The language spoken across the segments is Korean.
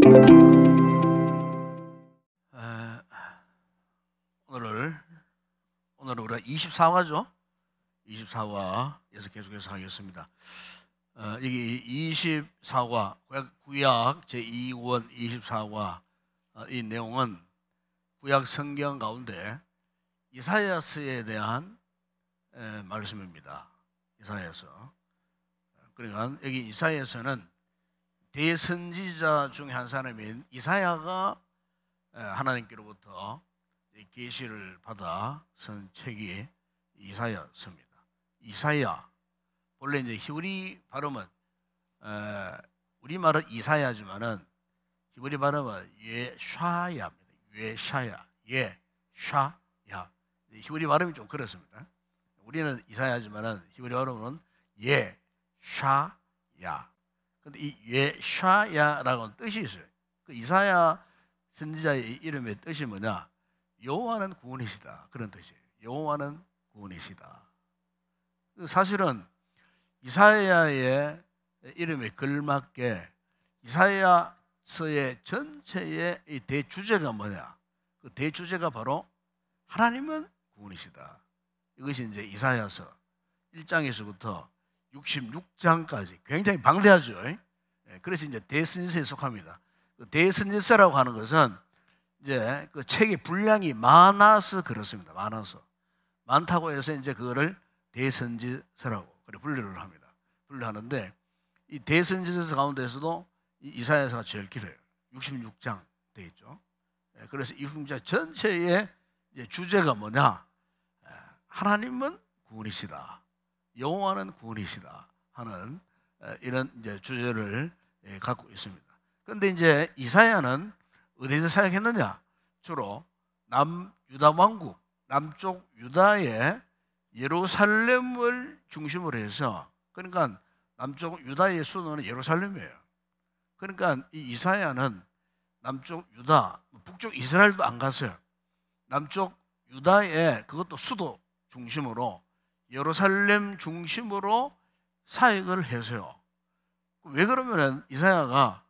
오늘 우리가 24화죠. 24화에서 계속해서 하겠습니다. 여기 24화 구약 제2권 24화 이 내용은 구약 성경 가운데 이사야서에 대한 말씀입니다. 이사야서. 그러니까 여기 이사야서는 대선지자 중에 한 사람인 이사야가 하나님께로부터 계시를 받아 쓴 책이 이사야서입니다. 이사야, 원래 이제 히브리 발음은 우리말은 이사야지만은 히브리 발음은 예샤야입니다. 예샤야, 예샤야. 히브리 발음이 좀 그렇습니다. 우리는 이사야지만은 히브리 발음은 예샤야. 근데 이 예샤야라고는 뜻이 있어요. 그 이사야 선지자의 이름의 뜻이 뭐냐? 여호와는 구원이시다. 그런 뜻이에요. 여호와는 구원이시다. 사실은 이사야의 이름에 걸맞게 이사야서의 전체의 이 대주제가 뭐냐? 그 대주제가 바로 하나님은 구원이시다. 이것이 이제 이사야서 1장에서부터 66장까지 굉장히 방대하죠. 그래서 이제 대선지서에 속합니다. 그 대선지서라고 하는 것은 이제 그 책의 분량이 많아서 그렇습니다. 많다고 해서 이제 그거를 대선지서라고 그래 분류를 합니다. 분류하는데 이 대선지서 가운데서도 이 이사야서가 제일 길어요. 66장 되어 있죠. 그래서 이 66장 전체의 이제 주제가 뭐냐? 하나님은 구원이시다. 여호와는 구원이시다 하는 이런 이제 주제를 갖고 있습니다. 그런데 이제 이사야는 어디서 사역했느냐? 주로 남유다 왕국, 남쪽 유다의 예루살렘을 중심으로 해서, 그러니까 남쪽 유다의 수도는 예루살렘이에요. 그러니까 이 이사야는 남쪽 유다, 북쪽 이스라엘도 안 갔어요. 남쪽 유다의 그것도 수도 중심으로 예루살렘 중심으로 사역을 해서요. 왜 그러면은 이사야가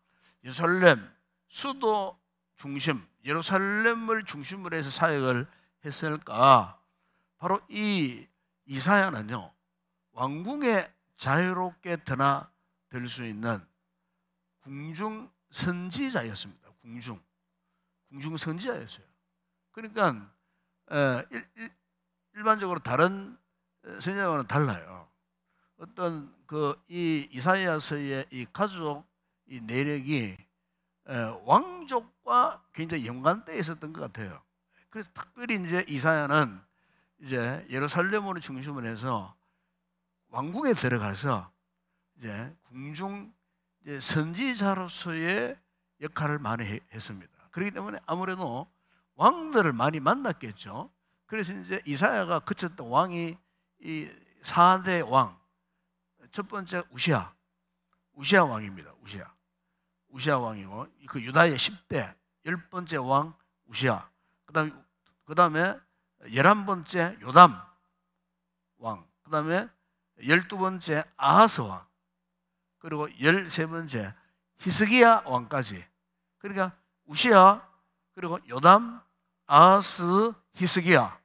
예루살렘 수도 중심, 예루살렘을 중심으로 해서 사역을 했을까? 바로 이 이사야는요, 왕궁에 자유롭게 드나들 수 있는 궁중 선지자였습니다. 궁중 선지자였어요. 그러니까 일반적으로 다른 선지자와는 달라요. 어떤 이 이사야서의 이 가족 이 내력이 왕족과 굉장히 연관되어 있었던 것 같아요. 그래서 특별히 이제 이사야는 이제 예루살렘으로 중심을 해서 왕궁에 들어가서 이제 궁중 이제 선지자로서의 역할을 많이 했습니다. 그렇기 때문에 아무래도 왕들을 많이 만났겠죠. 그래서 이제 이사야가 그쳤던 왕이 이 4대 왕, 첫 번째 우시야 왕입니다. 우시야 왕이고, 그 유다의 10대 10번째 왕 우시야. 그다음에 11번째 요담 왕. 그다음에 12번째 아하스 왕. 그리고 13번째 히스기야 왕까지. 그러니까 우시야, 그리고 요담, 아하스, 히스기야.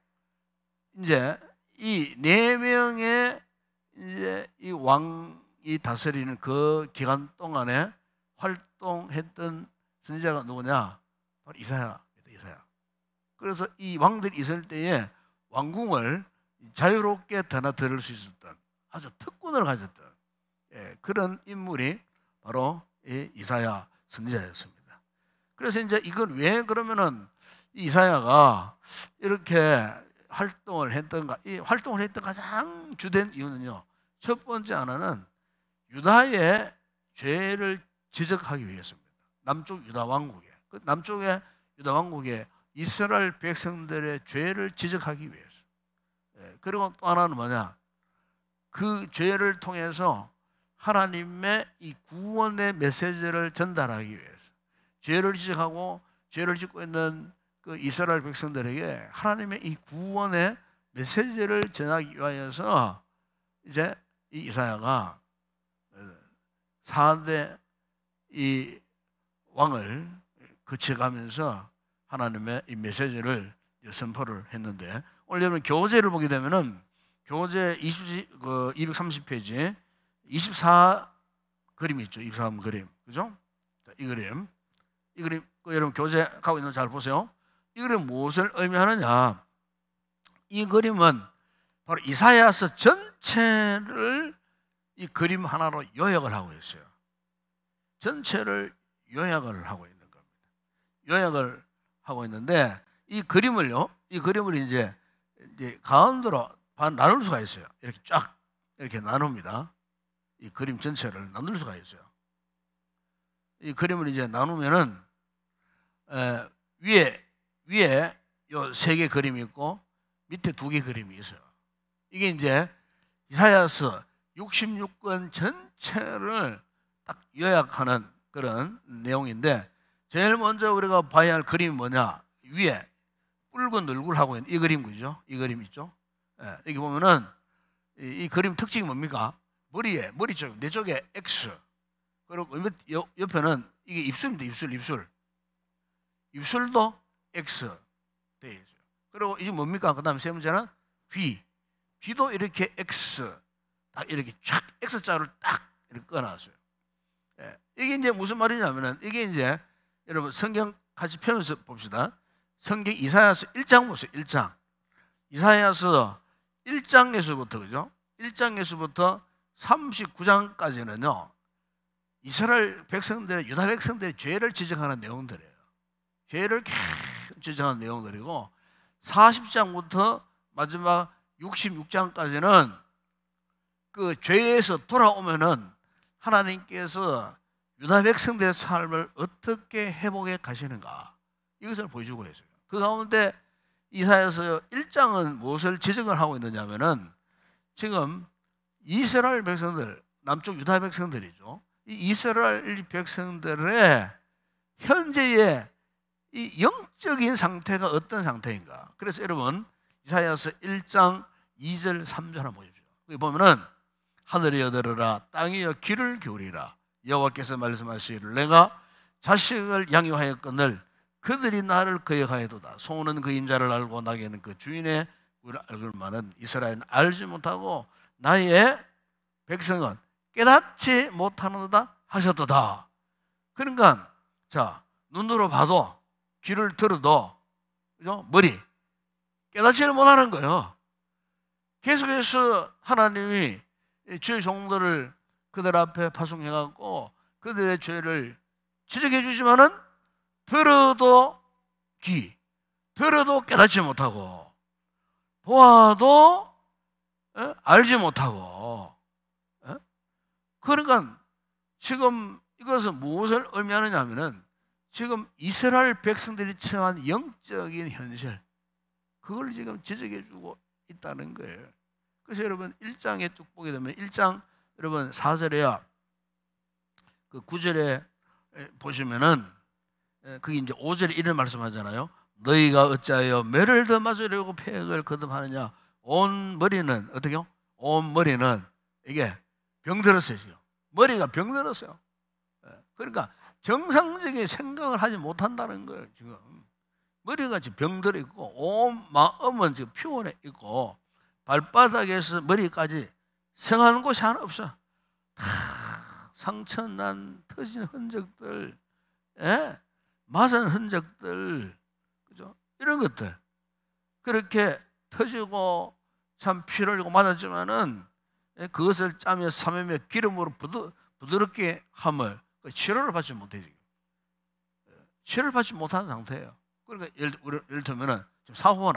이제 이 4명의 이제 이 왕이 다스리는 그 기간 동안에 활동했던 선지자가 누구냐? 바로 이사야입니다. 이사야. 그래서 이 왕들이 있을 때에 왕궁을 자유롭게 드나들을 수 있었던 아주 특권을 가졌던 그런 인물이 바로 이 이사야 선지자였습니다. 그래서 이제 이건 왜 그러면은 이사야가 이렇게 활동을 했던가? 이 활동을 했던 가장 주된 이유는요, 첫 번째 하나는 유다의 죄를 지적하기 위해서입니다. 남쪽 유다 왕국에, 그 남쪽의 유다 왕국에 이스라엘 백성들의 죄를 지적하기 위해서. 그리고 또 하나는 뭐냐? 그 죄를 통해서 하나님의 이 구원의 메시지를 전달하기 위해서. 죄를 지적하고 죄를 짓고 있는 그 이스라엘 백성들에게 하나님의 이 구원의 메시지를 전하기 위하여서 이제 이 이사야가 4대 이 왕을 거쳐가면서 하나님의 이 메시지를 선포를 했는데, 오늘 여러분 교재를 보게 되면은 교재 230페이지 24 그림이 있죠. 23 그림, 그죠? 이 그림, 여러분 교재 갖고 있는 거 잘 보세요. 이 그림 무엇을 의미하느냐? 이 그림은 바로 이사야서 전체를 이 그림 하나로 요약을 하고 있어요. 전체를 요약을 하고 있는 겁니다. 요약을 하고 있는데, 이 그림을 이제 가운데로 나눌 수가 있어요. 이렇게 쫙 이렇게 나눕니다. 이 그림 전체를 나눌 수가 있어요. 이 그림을 이제 나누면은 위에 요 3개 그림이 있고 밑에 2개 그림이 있어요. 이게 이제 이사야서 66권 전체를 딱 요약하는 그런 내용인데, 제일 먼저 우리가 봐야 할 그림이 뭐냐? 위에 붉은 얼굴 하고 있는 이 그림, 그죠? 이 그림 있죠? 여기 보면은 이 그림 특징이 뭡니까? 머리 쪽, 내 쪽에 X, 그리고 옆에는 이게 입술입니다. 입술도 X 되어 있어요. 그리고 이게 뭡니까? 그 다음에 세 번째는 귀도 이렇게 X, 딱 이렇게 쫙 X자를 딱 이렇게 꺼놨어요. 이게 이제 무슨 말이냐면은, 이게 이제 여러분 성경 같이 펴면서 봅시다. 성경 이사야서 1장 보세요. 1장. 이사야서 1장에서부터, 그죠? 1장에서부터 39장까지는요, 이스라엘 백성들의, 유다 백성들의 죄를 지적하는 내용들이에요. 죄를 계속 지적하는 내용들이고, 40장부터 마지막 66장까지는 그 죄에서 돌아오면은 하나님께서 유다 백성들의 삶을 어떻게 회복해 가시는가, 이것을 보여주고 있어요. 그 가운데 이사야서 1장은 무엇을 지적을 하고 있느냐면은, 지금 이스라엘 백성들, 남쪽 유다 백성들이죠. 이 이스라엘 백성들의 현재의 이 영적인 상태가 어떤 상태인가. 그래서 여러분 이사야서 1장 2절 3절 한번 보십시오. 여기 보면은, 하늘이여 들으라, 땅이여 귀를 기울이라, 여호와께서 말씀하시기를 내가 자식을 양육하였거늘 그들이 나를 거역하여도다. 소는 그 임자를 알고 나귀는 그 주인의 알걸만은 이스라엘은 알지 못하고 나의 백성은 깨닫지 못하는도다 하셨도다. 그러니까 자, 눈으로 봐도 귀를 들어도, 그죠? 머리 깨닫지를 못하는 거예요. 계속해서 하나님이 주의 종들을 그들 앞에 파송해갖고 그들의 죄를 지적해 주지만은 들어도 들어도 깨닫지 못하고, 보아도 알지 못하고. 그러니까 지금 이것은 무엇을 의미하느냐 하면은, 지금 이스라엘 백성들이 처한 영적인 현실, 그걸 지금 지적해 주고 있다는 거예요. 그래서 여러분 1장에 쭉 보게 되면 1장 여러분 4절에야 그 9절에 보시면은, 그게 이제 5절에 이런 말씀하잖아요. 너희가 어찌하여 매를 더 맞으려고 폐역을 거듭하느냐. 온 머리는 어떻게요? 온 머리는 이게 병들었어요. 지금 머리가 병들었어요. 그러니까 정상적인 생각을 하지 못한다는 거예요. 지금 머리가 지금 병들어 있고, 온 마음은 지금 피곤해 있고, 발바닥에서 머리까지 성하는 곳이 하나 없어. 다 상처난 터진 흔적들, 맞은 흔적들, 그죠? 이런 것들 그렇게 터지고 참 피를 흘리고 맞았지만은 그것을 짜며 삼으며 기름으로 부드럽게 함을 치료를 받지 못해. 지금 치료를 받지 못한 상태예요. 그러니까 예를 들면은 지금 사고가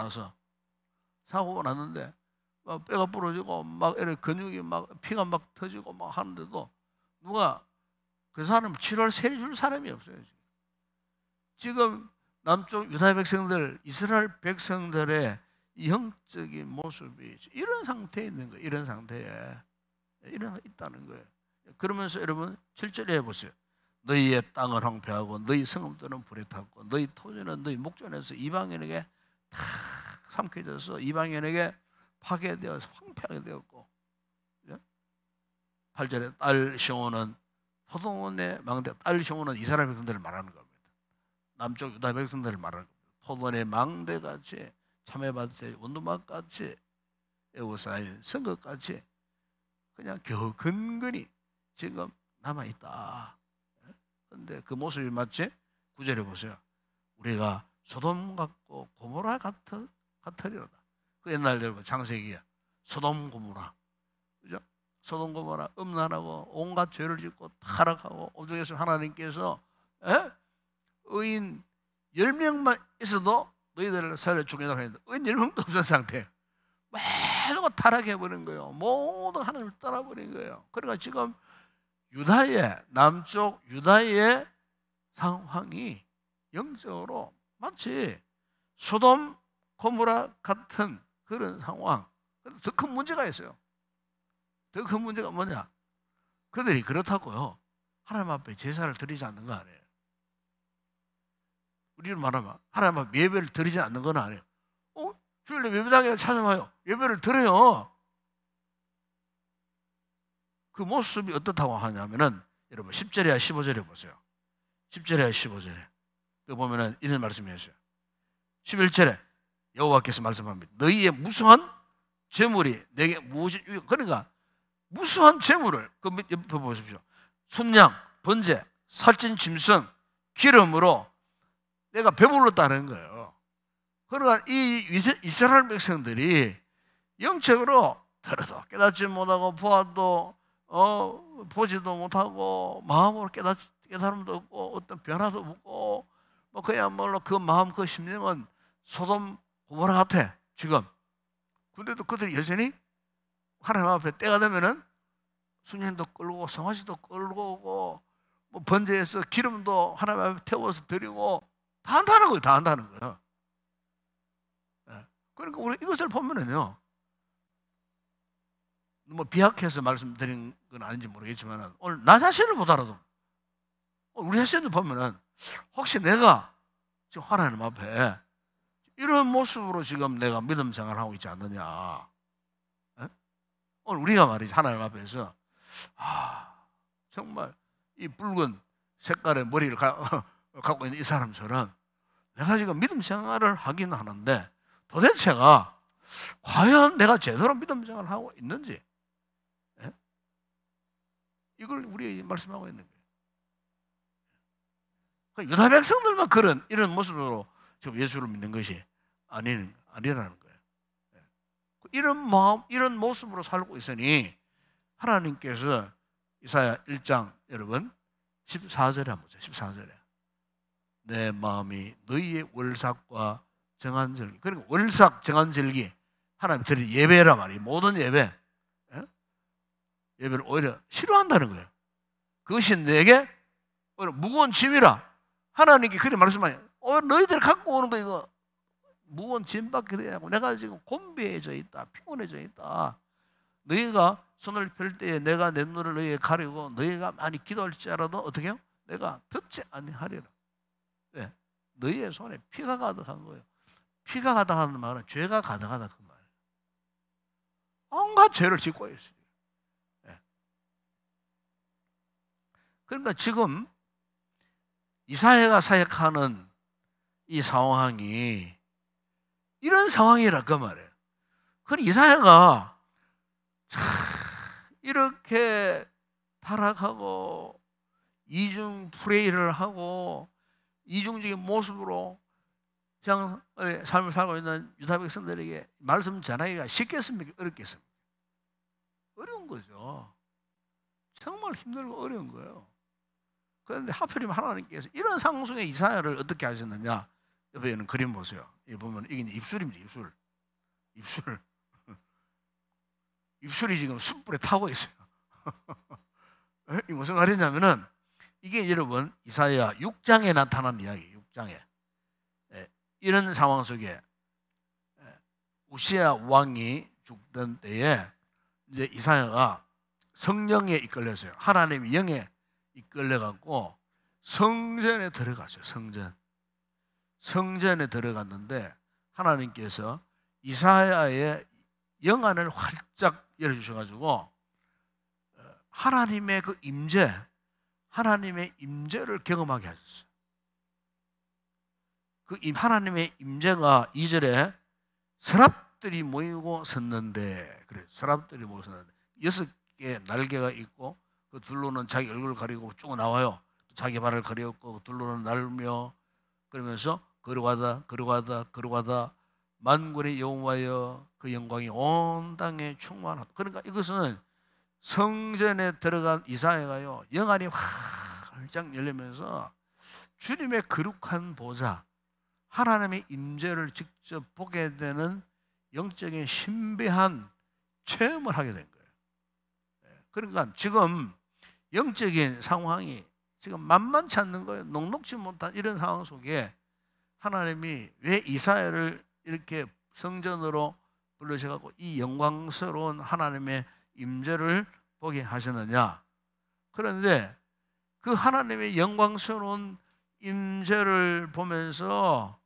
났는데 막 뼈가 부러지고 막 이렇게 근육이 막 피가 막 터지고 막 하는데도 누가 그 사람 치료를 세줄 사람이 없어요. 지금 남쪽 유다 백성들, 이스라엘 백성들의 영적인 모습이 이런 상태에 있는 거예요. 이런 상태에 있다는 거예요. 그러면서 여러분 7절에 해보세요. 너희의 땅을 황폐하고 너희 성읍들은 불에 탔고 너희 토지는 너희 목전에서 이방인에게 다 삼켜져서 이방인에게 파괴되어서 황폐하게 되었고, 8절에 딸 시온은 포도원의 망대, 딸 시온은 이스라엘 백성들을 말하는 겁니다. 남쪽 유다 백성들을 말하는 겁니다. 포도원의 망대같이 참외밭의 원두막같이 에워싸인 성곽같이 그냥 겨우 근근히 지금 남아있다. 그런데 그 모습이 마치 9절에 보세요. 우리가 소돔 같고 고모라 같으리로다. 그 옛날 여러분 창세기에 소돔 고모라, 그죠? 소돔 고모라 음란하고 온갖 죄를 짓고 타락하고 오죽했으면 하나님께서 의인 10명만 있어도 너희들을 살려 죽이려고 했는데 의인 10명도 없는 상태. 모두가 타락해버린 거예요. 모두 하나님을 떠나버린 거예요. 그러니까 지금 유다의 남쪽 유다의 상황이 영적으로 마치 소돔 고모라 같은 그런 상황. 더 큰 문제가 있어요. 더 큰 문제가 뭐냐? 그들이 그렇다고요 하나님 앞에 제사를 드리지 않는 거 아니에요. 우리로 말하면 하나님 앞에 예배를 드리지 않는 건 아니에요. 주일날 예배당에 찾아와요. 예배를 드려요. 그 모습이 어떻다고 하냐면은 여러분 10절이야 15절에 보세요. 10절이야 15절에 그 보면은 이런 말씀이 있어요. 11절에 여호와께서 말씀합니다. 너희의 무수한 재물이 내게 무엇이, 그러니까 무수한 재물을 그 옆에 보십시오. 순양, 번제, 살찐 짐승, 기름으로 내가 배불렀다는 거예요. 그러니까 이 이스라엘 백성들이 영적으로 들어도 깨닫지 못하고 보아도 보지도 못하고 마음으로 깨달음도 없고 어떤 변화도 없고 뭐 그야말로 그 마음 그 심령은 소돔 고모라 같아 지금. 근데도 그들이 여전히 하나님 앞에 때가 되면은 순양도 끌고 성화시도 끌고 오고 뭐 번제에서 기름도 하나님 앞에 태워서 드리고 다 한다는 거예요. 다 한다는 거예요. 그러니까 우리 이것을 보면은요, 뭐 비약해서 말씀드린 건 아닌지 모르겠지만 오늘 나 자신을 보더라도 우리 자신을 보면은 혹시 내가 지금 하나님 앞에 이런 모습으로 지금 내가 믿음 생활하고 있지 않느냐. 오늘 우리가 말이지 하나님 앞에서 정말 이 붉은 색깔의 머리를 갖고 있는 이 사람처럼 내가 지금 믿음 생활을 하긴 하는데 도대체가 과연 내가 제대로 믿음 생활을 하고 있는지, 이걸 우리 말씀하고 있는 거예요. 유다 백성들만 이런 모습으로 지금 예수를 믿는 것이 아니라는 거예요. 이런 마음, 이런 모습으로 살고 있으니 하나님께서 이사야 1장 여러분 14절에 한번 보세요. 14절에 내 마음이 너희의 월삭과 정한절기, 그러니까 월삭 정한절기 하나님 드린 예배란 말이에요. 모든 예배, 예배를 오히려 싫어한다는 거예요. 그것이 내게 무거운 짐이라. 하나님께 그렇게 말씀하세요. 너희들 갖고 오는 거 이거 무거운 짐밖에 되냐고. 내가 지금 곤비해져 있다, 피곤해져 있다. 너희가 손을 펼 때에 내가 내 눈을 너희에 가리고 너희가 많이 기도할지라도 어떻게 해요? 내가 듣지 아니하리라. 왜? 너희의 손에 피가 가득한 거예요. 피가 가득하다는 말은 죄가 가득하다 그 말이에요. 온갖 죄를 짓고 있어요. 그러니까 지금 이사야가 사역하는 이 상황이 이런 상황이라 그 말이에요. 그럼 이사야가 이렇게 타락하고 이중 프레이를 하고 이중적인 모습으로 그냥 삶을 살고 있는 유다 백성들에게 말씀 전하기가 쉽겠습니까? 어렵겠습니까? 어려운 거죠. 정말 힘들고 어려운 거예요. 그런데 하필이면 하나님께서 이런 상황에 이사야를 어떻게 하셨느냐? 옆에 있는 그림 보세요. 여기 보면 이게 입술입니다. 입술이 지금 숯불에 타고 있어요. 이게 무슨 말이냐면은 이게 여러분 이사야 6장에 나타난 이야기. 6장에 이런 상황 속에 우시야 왕이 죽던 때에 이제 이사야가 성령에 이끌려서요. 하나님의 영에 이끌려갖고 성전에 들어갔어요. 성전에 들어갔는데 하나님께서 이사야의 영안을 활짝 열어주셔가지고 하나님의 그 임재, 하나님의 임재를 경험하게 하셨어요. 그 하나님의 임재가 2절에 서랍들이 모이고 섰는데, 그래, 서랍들이 모이고 섰는데 6개의 날개가 있고 그 둘로는 자기 얼굴을 가리고 쭉 나와요. 자기 발을 가리었고 그 둘로는 날며 그러면서 걸어가다 걸어가다 걸어가다 만군의 여호와여 그 영광이 온 땅에 충만하다. 그러니까 이것은 성전에 들어간 이사야가요, 영안이 활짝 열리면서 주님의 거룩한 보좌, 하나님의 임재를 직접 보게 되는 영적인 신비한 체험을 하게 된 거예요. 그러니까 지금 영적인 상황이 지금 만만치 않는 거예요. 녹록지 못한 이런 상황 속에 하나님이 왜 이사야를 이렇게 성전으로 불러셔가지고 이 영광스러운 하나님의 임재를 보게 하셨느냐. 그런데 그 하나님의 영광스러운 임재를 보면서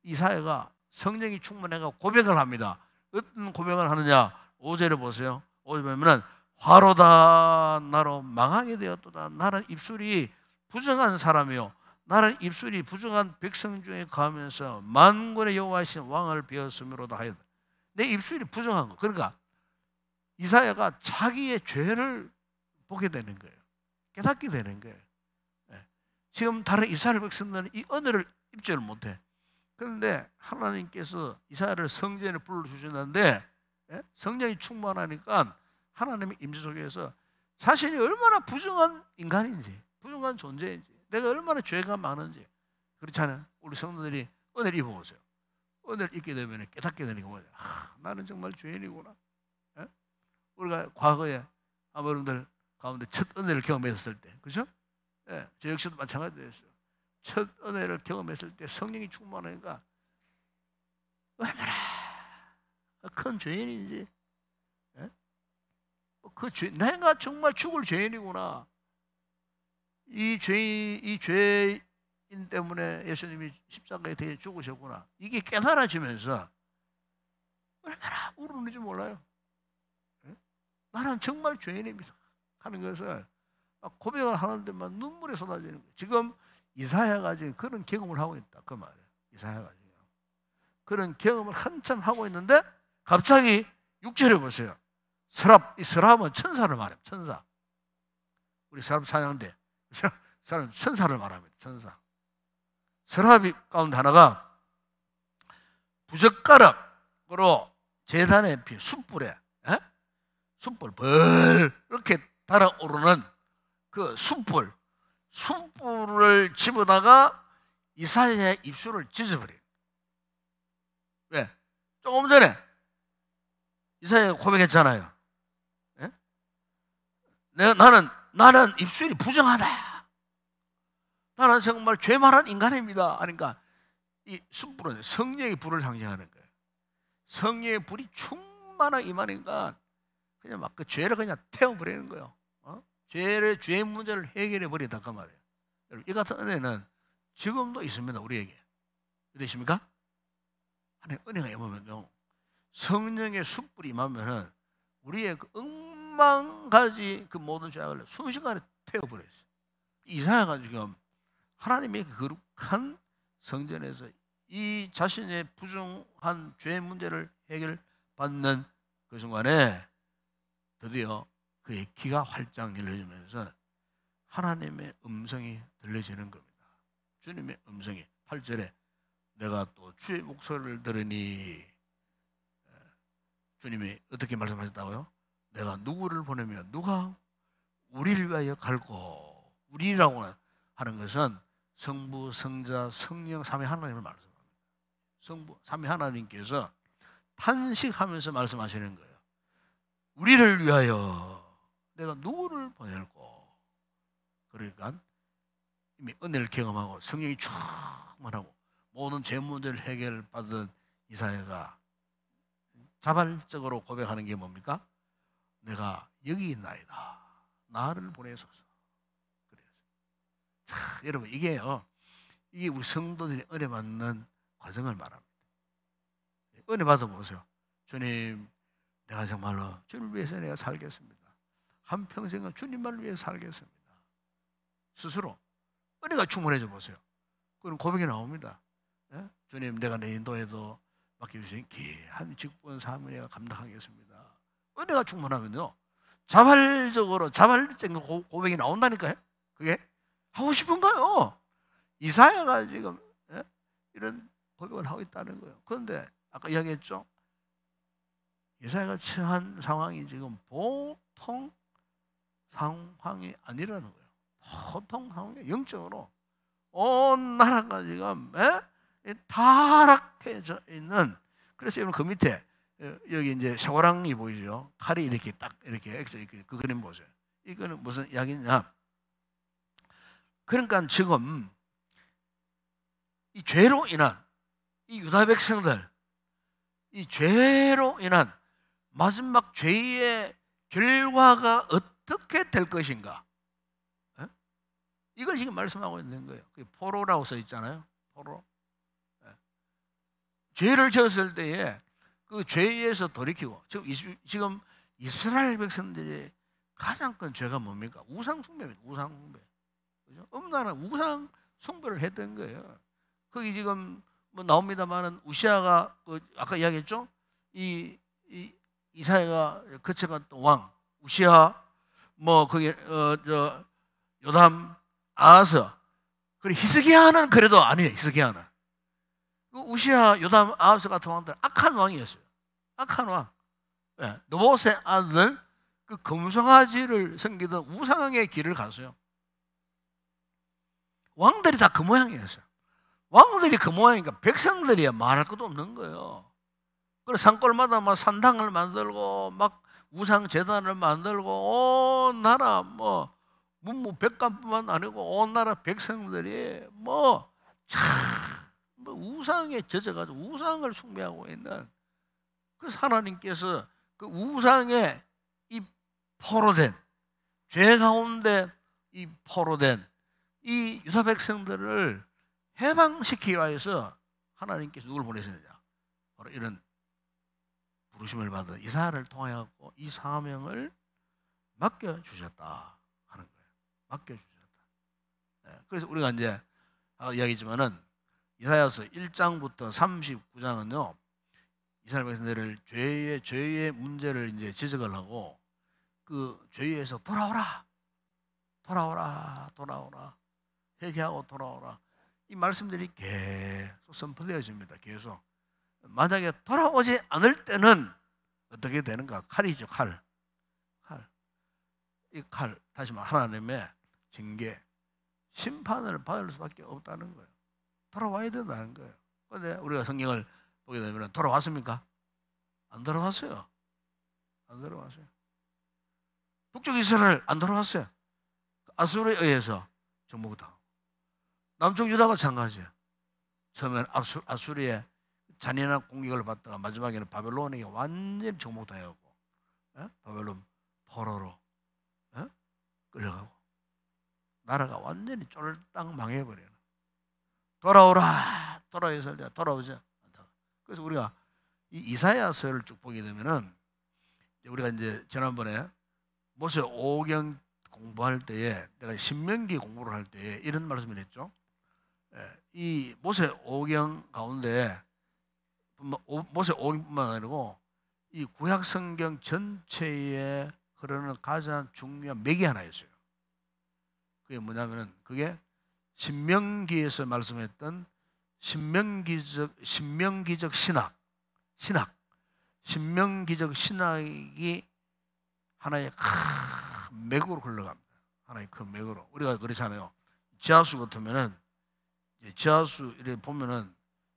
이사야가 성령이 충만해가 고백을 합니다. 어떤 고백을 하느냐? 5절에 보세요. 5절에 보면 화로다 나로 망하게 되었도다. 나는 입술이 부정한 사람이요 나는 입술이 부정한 백성 중에 거하면서 만군의 여호와이신 왕을 배웠음으로다 하였다. 내 입술이 부정한 거. 그러니까 이사야가 자기의 죄를 보게 되는 거예요. 깨닫게 되는 거예요. 지금 다른 이스라엘 백성들은 이 은혜를 입지를 못해. 그런데 하나님께서 이사야를 성전에 불러주셨는데 성령이 충만하니까 하나님의 임재 속에서 자신이 얼마나 부정한 인간인지, 부정한 존재인지, 내가 얼마나 죄가 많은지. 그렇잖아요. 우리 성도들이 은혜를 입어보세요. 은혜를 입게 되면 깨닫게 되는 게 뭐냐. 나는 정말 죄인이구나. 우리가 과거에 아마 여러분들 가운데 첫 은혜를 경험했을 때, 그죠? 저 역시도 마찬가지였어요. 첫 은혜를 경험했을 때 성령이 충만하니까 얼마나 큰 죄인인지, 내가 정말 죽을 죄인이구나. 이 죄인 때문에 예수님이 십자가에 대해 죽으셨구나. 이게 깨달아지면서 얼마나 울었는지 몰라요. 나는 정말 죄인입니다 하는 것을 고백을 하는데만 눈물이 쏟아지는 거예요. 지금 이사야가 지금 그런 경험을 하고 있다 그 말이에요. 이사야가 지금 그런 경험을 한참 하고 있는데 갑자기 6절에 보세요. 이 서랍은 천사를 말해요. 천사. 우리 서랍 찬양대 사람 천사를 말합니다. 천사. 서랍이 가운데 하나가 부젓가락으로 제단에 피 숯불에 숯불 이렇게 달아오르는 그 숯불을 집어다가 이사야의 입술을 찢어버려요. 왜? 조금 전에 이사야가 고백했잖아요. 나는 입술이 부정하다. 나는 정말 죄 많은 인간입니다. 그러니까 이 숯불은 성령의 불을 상징하는 거예요. 성령의 불이 충만하게 임하니까 그냥 막 그 죄를 그냥 태워버리는 거예요. 죄의 문제를 해결해 버리다 그 말이에요. 여러분, 이 같은 은혜는 지금도 있습니다. 우리에게. 되십니까? 하나님의 은혜가 임하면요, 성령의 숯불이 임하면은 우리의 그 억만 가지 그 모든 죄악을 순식간에 태워버려요. 이사야가 지금 하나님의 거룩한 성전에서 이 자신의 부정한 죄 문제를 해결받는 그 순간에 드디어 그의 귀가 활짝 열려지면서 하나님의 음성이 들려지는 겁니다. 주님의 음성이 8절에 내가 또 주의 목소리를 들으니, 주님이 어떻게 말씀하셨다고요? 내가 누구를 보내면 누가 우리를 위하여 갈고, 우리라고 하는 것은 성부, 성자, 성령, 삼위 하나님을 말씀합니다. 성부, 삼위 하나님께서 탄식하면서 말씀하시는 거예요. 우리를 위하여 내가 누구를 보낼고. 그러니까 이미 은혜를 경험하고 성령이 충만하고 모든 죄 문제를 해결받은 이사야가 자발적으로 고백하는 게 뭡니까? 내가 여기 있나이다. 나를 보내소서. 그래요. 여러분, 이게 우리 성도들이 은혜 받는 과정을 말합니다. 은혜 받아보세요. 주님, 내가 정말로 주님을 위해서 내가 살겠습니다. 한평생은 주님만을 위해 살겠습니다. 스스로 은혜가 충만해져 보세요. 그런 고백이 나옵니다. 예? 주님, 내가 내 인도에도 맡겨주신 귀한 직분 사명을 감당하겠습니다. 은혜가 충만하면요, 자발적인 고백이 나온다니까요. 그게 하고 싶은가요? 이사야가 지금 이런 고백을 하고 있다는 거예요. 그런데 아까 이야기했죠. 이사야가 처한 상황이 지금 보통 상황이 아니라는 거예요. 보통 상황이 영적으로 온 나라가 지금 타락해져 있는. 그래서 여러분 그 밑에 여기 이제 샤워랑이 보이죠? 칼이 이렇게 딱 이렇게 그 그림 보세요. 이거는 무슨 이야기냐? 그러니까 지금 이 죄로 인한 이 유다 백성들, 이 죄로 인한 마지막 죄의 결과가 어떻게 될 것인가? 이걸 지금 말씀하고 있는 거예요. 포로라고 써 있잖아요. 포로. 죄를 지었을 때에 그 죄에서 돌이키고, 지금 이스라엘 백성들이 가장 큰 죄가 뭡니까? 우상 숭배입니다. 우상 숭배. 그죠? 엄나라 우상 숭배를 했던 거예요. 거기 지금 뭐 나옵니다만은 우시아가 아까 이야기했죠? 이사야가 거쳐갔던 왕 우시아, 뭐 거기 요담, 아하스, 그리고 히스기야는 그래도 아니에요. 히스기야는 우시아, 요담, 아하스 같은 왕들 악한 왕이었어요. 악한 왕. 느보세 아들 그 금송아지를 섬기던 우상의 길을 갔어요. 왕들이 다 그 모양이었어요. 왕들이 그 모양이니까 백성들이 말할 것도 없는 거예요. 그래서 산골마다 막 산당을 만들고 막 우상 재단을 만들고 온 나라 뭐 문무 백관뿐만 아니고 온 나라 백성들이 뭐 우상에 젖어가지고 우상을 숭배하고 있는. 그래서 하나님께서 그 우상에 이 포로된, 죄 가운데 이 포로된 이 유다 백성들을 해방시키기 위해서 하나님께서 누굴 보내셨느냐? 바로 이런 부르심을 받은 이사야를 통하여 이 사명을 맡겨주셨다 하는 거예요. 맡겨주셨다. 그래서 우리가 이제 이야기했지만은 이사야서 1장부터 39장은요, 이스라엘 백성들을 죄의 문제를 이제 지적을 하고 그 죄에서 돌아오라, 회개하고 돌아오라. 이 말씀들이 계속 선포되어집니다. 계속. 만약에 돌아오지 않을 때는 어떻게 되는가? 칼이죠, 칼. 이 칼, 다시 말해 하나님의 징계, 심판을 받을 수밖에 없다는 거예요. 돌아와야 된다는 거예요. 그런데 우리가 성경을 보게 되면 돌아왔습니까? 안 돌아왔어요. 북쪽 이스라엘 안 돌아왔어요. 아수르에 의해서 정복당하고, 남쪽 유다 마찬가지예요. 처음에는 아수르의 잔인한 공격을 받다가 마지막에는 바벨론에게 완전히 정복당하고, 바벨론 포로로 끌려가고 나라가 완전히 쫄딱 망해버려요. 돌아오지 않다. 그래서 우리가 이 이사야서를 쭉 보게 되면은, 우리가 이제 지난번에 모세 오경 공부할 때에, 내가 신명기 공부를 할 때에 이런 말씀을 했죠. 이 모세 오경 가운데 모세 오경뿐만 아니고 이 구약 성경 전체에 흐르는 가장 중요한 맥이 하나 있어요. 그게 뭐냐면은, 그게 신명기에서 말씀했던 신명기적 신학, 신명기적 신학이 하나의 큰 맥으로 흘러갑니다. 하나의 큰 맥으로. 우리가 그렇잖아요. 지하수 같으면은, 지하수 이렇게 보면은,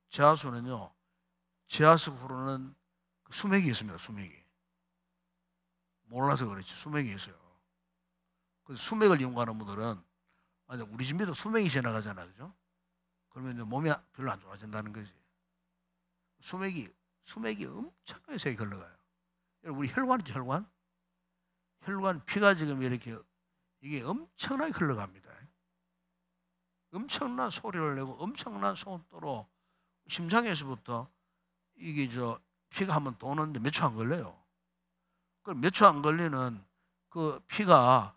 지하수는요, 지하수 후로는 수맥이 있습니다. 수맥이. 몰라서 그렇지, 수맥이 있어요. 그 수맥을 이용하는 분들은, 우리 집에도 수맥이 지나가잖아요, 그죠? 그러면 이제 몸이 별로 안 좋아진다는 거지. 수맥이 엄청나게 세게 흘러가요. 우리 혈관이죠, 혈관. 혈관 피가 지금 이렇게 이게 엄청나게 흘러갑니다. 엄청난 소리를 내고 엄청난 속도로 심장에서부터 이게 피가 한번 도는데 몇 초 안 걸려요. 그 몇 초 안 걸리는 그 피가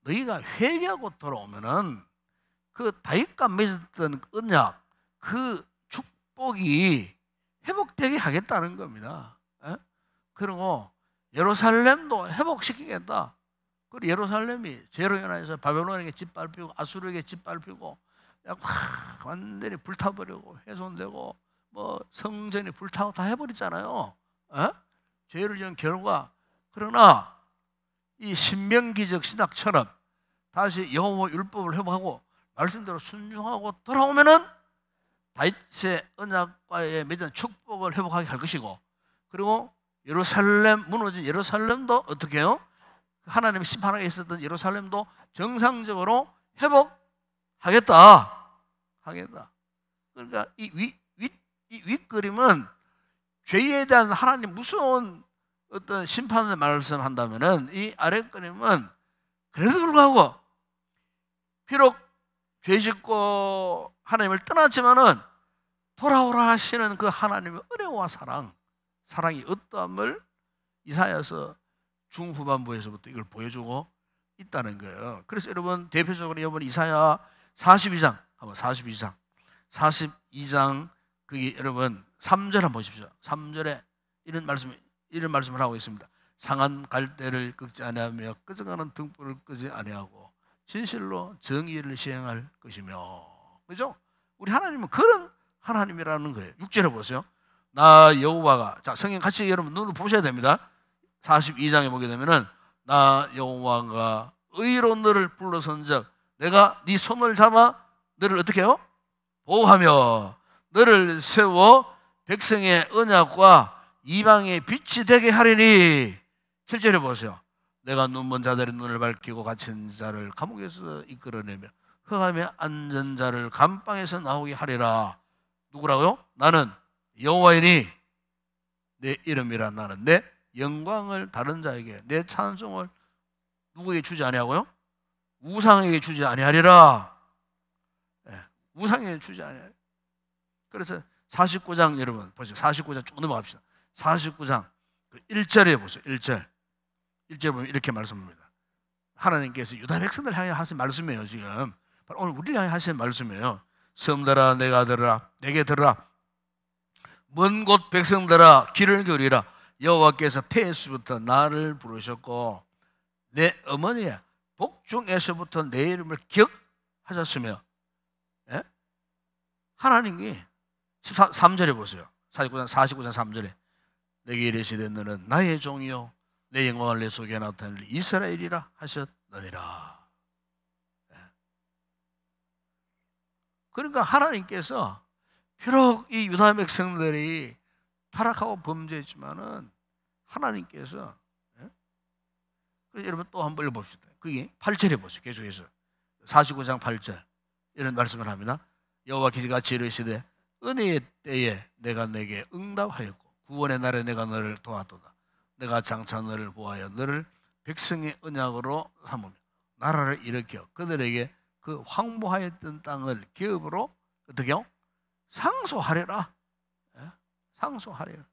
너희가 회개하고 돌아오면은 그 다윗과 맺었던 언약, 그 축복이 회복되게 하겠다는 겁니다. 그리고 예루살렘도 회복시키겠다. 그리고 예루살렘이 죄로 인하여서 바벨론에게 짓밟히고 아수르에게 짓밟히고 완전히 불타버리고 훼손되고 뭐 성전이 불타고 다 해버렸잖아요. 죄를 지은 결과. 그러나 이 신명기적 신학처럼 다시 여호와 율법을 회복하고 말씀대로 순종하고 돌아오면은 다윗의 언약과의 맺은 축복을 회복하게 할 것이고, 그리고 예루살렘, 무너진 예루살렘도 어떻게 해요? 하나님이 심판하게 있었던 예루살렘도 정상적으로 회복하겠다. 그러니까 이 윗그림은 죄에 대한 하나님 무서운 어떤 심판을 말씀한다면은, 이 아랫그림은 그래도 불구하고 비록 죄 짓고 하나님을 떠났지만은 돌아오라 하시는 그 하나님의 은혜와 사랑이 어떠함을 이사야서 중후반부에서부터 이걸 보여주고 있다는 거예요. 그래서 여러분 대표적으로 이번 이사야 42장 한번 42장 거기 여러분 3절 한번 보십시오. 3절에 이런 말씀을 하고 있습니다. 상한 갈대를 꺾지 아니하며 꺼져가는 등불을 끄지 아니하고 진실로 정의를 시행할 것이며. 그죠? 우리 하나님은 그런 하나님이라는 거예요. 6절에 보세요. 나 여호와가, 자 성경 같이 여러분 눈으로 보셔야 됩니다. 42장에 보게 되면은 나 여호와가 의로 너를 불러선즉 내가 네 손을 잡아 너를 어떻게 해요? 보호하며 너를 세워 백성의 언약과 이방의 빛이 되게 하리니. 7절에 보세요. 내가 눈먼 자들의 눈을 밝히고 갇힌 자를 감옥에서 이끌어내며 흑암에 앉은 자를 감방에서 나오게 하리라. 누구라고요? 나는 여호와이니 내 이름이라. 나는 내 영광을 다른 자에게, 내 찬송을 누구에게 주지 아니하고요? 우상에게 주지 아니하리라. 우상에게 주지 아니하리라. 그래서 49장 여러분 보세요. 49장 쭉 넘어갑시다. 49장 1절에 보세요. 1절 보면 이렇게 말씀합니다. 하나님께서 유다 백성들 향해 하신 말씀이에요. 지금 오늘 우리를 향해 하신 말씀이에요. 섬들아 내가 들으라, 내게 들으라. 먼 곳 백성들아 귀를 기울이라. 여호와께서 태에서부터 나를 부르셨고 내 어머니의 복중에서부터 내 이름을 기억하셨으며. 하나님이 3절에 보세요. 49장 3절에 내게 이르시되 너는 나의 종이요 내 영광을 내 속에 나타낼 이스라엘이라 하셨느니라. 그러니까 하나님께서 비록 이 유다 백성들이 타락하고 범죄했지만은 하나님께서 여러분 또 한번 읽어봅시다. 그게 8절에 보세요. 계속해서 49장 8절 이런 말씀을 합니다. 여호와께서 같이 이르시되 은혜의 때에 내가 내게 응답하였고 구원의 날에 내가 너를 도와도다. 내가 장차 너를 보하여 너를 백성의 언약으로 삼으며 나라를 일으켜 그들에게 그 황무하였던 땅을 기업으로 어떻게 해요? 상소하리라. 상소하리라.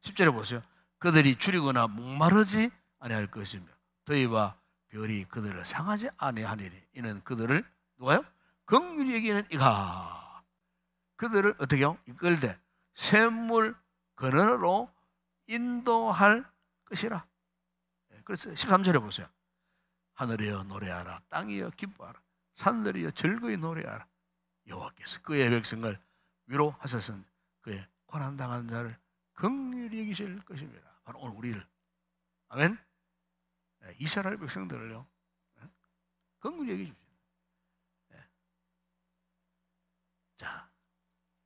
10절에 보세요. 그들이 줄이거나 목마르지 아니할 것이며 더위와 별이 그들을 상하지 아니하리니 이는 그들을 누가요? 긍휼히 여기는 이가 그들을 어떻게 해요? 이끌되 샘물 근원으로 인도할 것이라. 그래서 13절에 보세요. 하늘이여 노래하라, 땅이여 기뻐하라, 산들이여 즐거이 노래하라. 여호와께서 그의 백성을 위로하셨으니 그의 고난당한 자를 긍휼히 여기실 것입니다. 바로 오늘 우리를, 아멘. 이스라엘 백성들을요 긍휼히 여기주십니다. 자,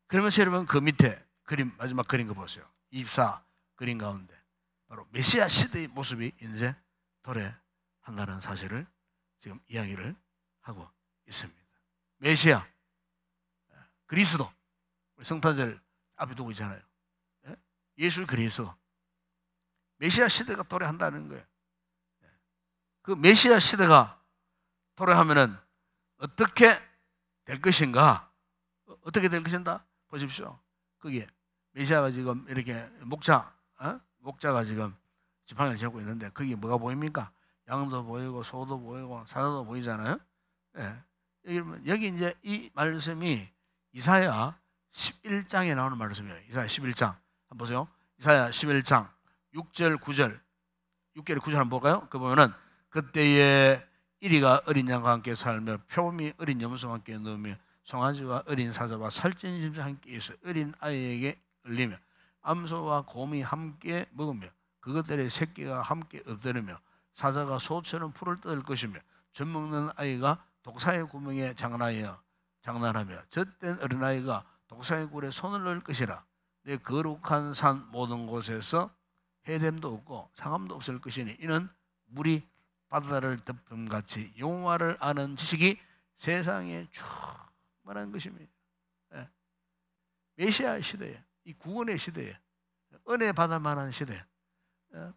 그러면서 여러분 그 밑에 그림, 마지막 그림 거 보세요. 24 그림 가운데 바로 메시아 시대의 모습이 이제 도래한다는 사실을 지금 이야기를 하고 있습니다. 메시아, 그리스도, 성탄절 앞에 두고 있잖아요. 예수 그리스도, 메시아 시대가 도래한다는 거예요. 그 메시아 시대가 도래하면은 어떻게 될 것인가? 어떻게 될 것인가? 보십시오. 그게 메시아가 지금 이렇게 목자가 지금 지팡이를 잡고 있는데 그게 뭐가 보입니까? 양도 보이고 소도 보이고 사자도 보이잖아요. 예. 여기 이제 이 말씀이 이사야 11장에 나오는 말씀이에요. 이사야 11장 한번 보세요. 이사야 11장 6절 9절 6절 9절 한번 볼까요? 그 보면은 그때에 이리가 어린 양과 함께 살며 표범이 어린 염소와 함께 누우며 송아지와 어린 사자와 살찐 짐승 함께 있어 어린 아이에게 울리며 암소와 곰이 함께 먹으며 그것들의 새끼가 함께 엎드리며 사자가 소처럼 풀을 뜯을 것이며 젖 먹는 아이가 독사의 구멍에 장난하며 젖된 어린아이가 독사의 굴에 손을 넣을 것이라. 내 거룩한 산 모든 곳에서 해됨도 없고 상함도 없을 것이니 이는 물이 바다를 덮음같이 여호와를 아는 지식이 세상에 충만한 것입니다. 예. 메시아 시대에, 이 구원의 시대에, 은혜 받을 만한 시대에, 예.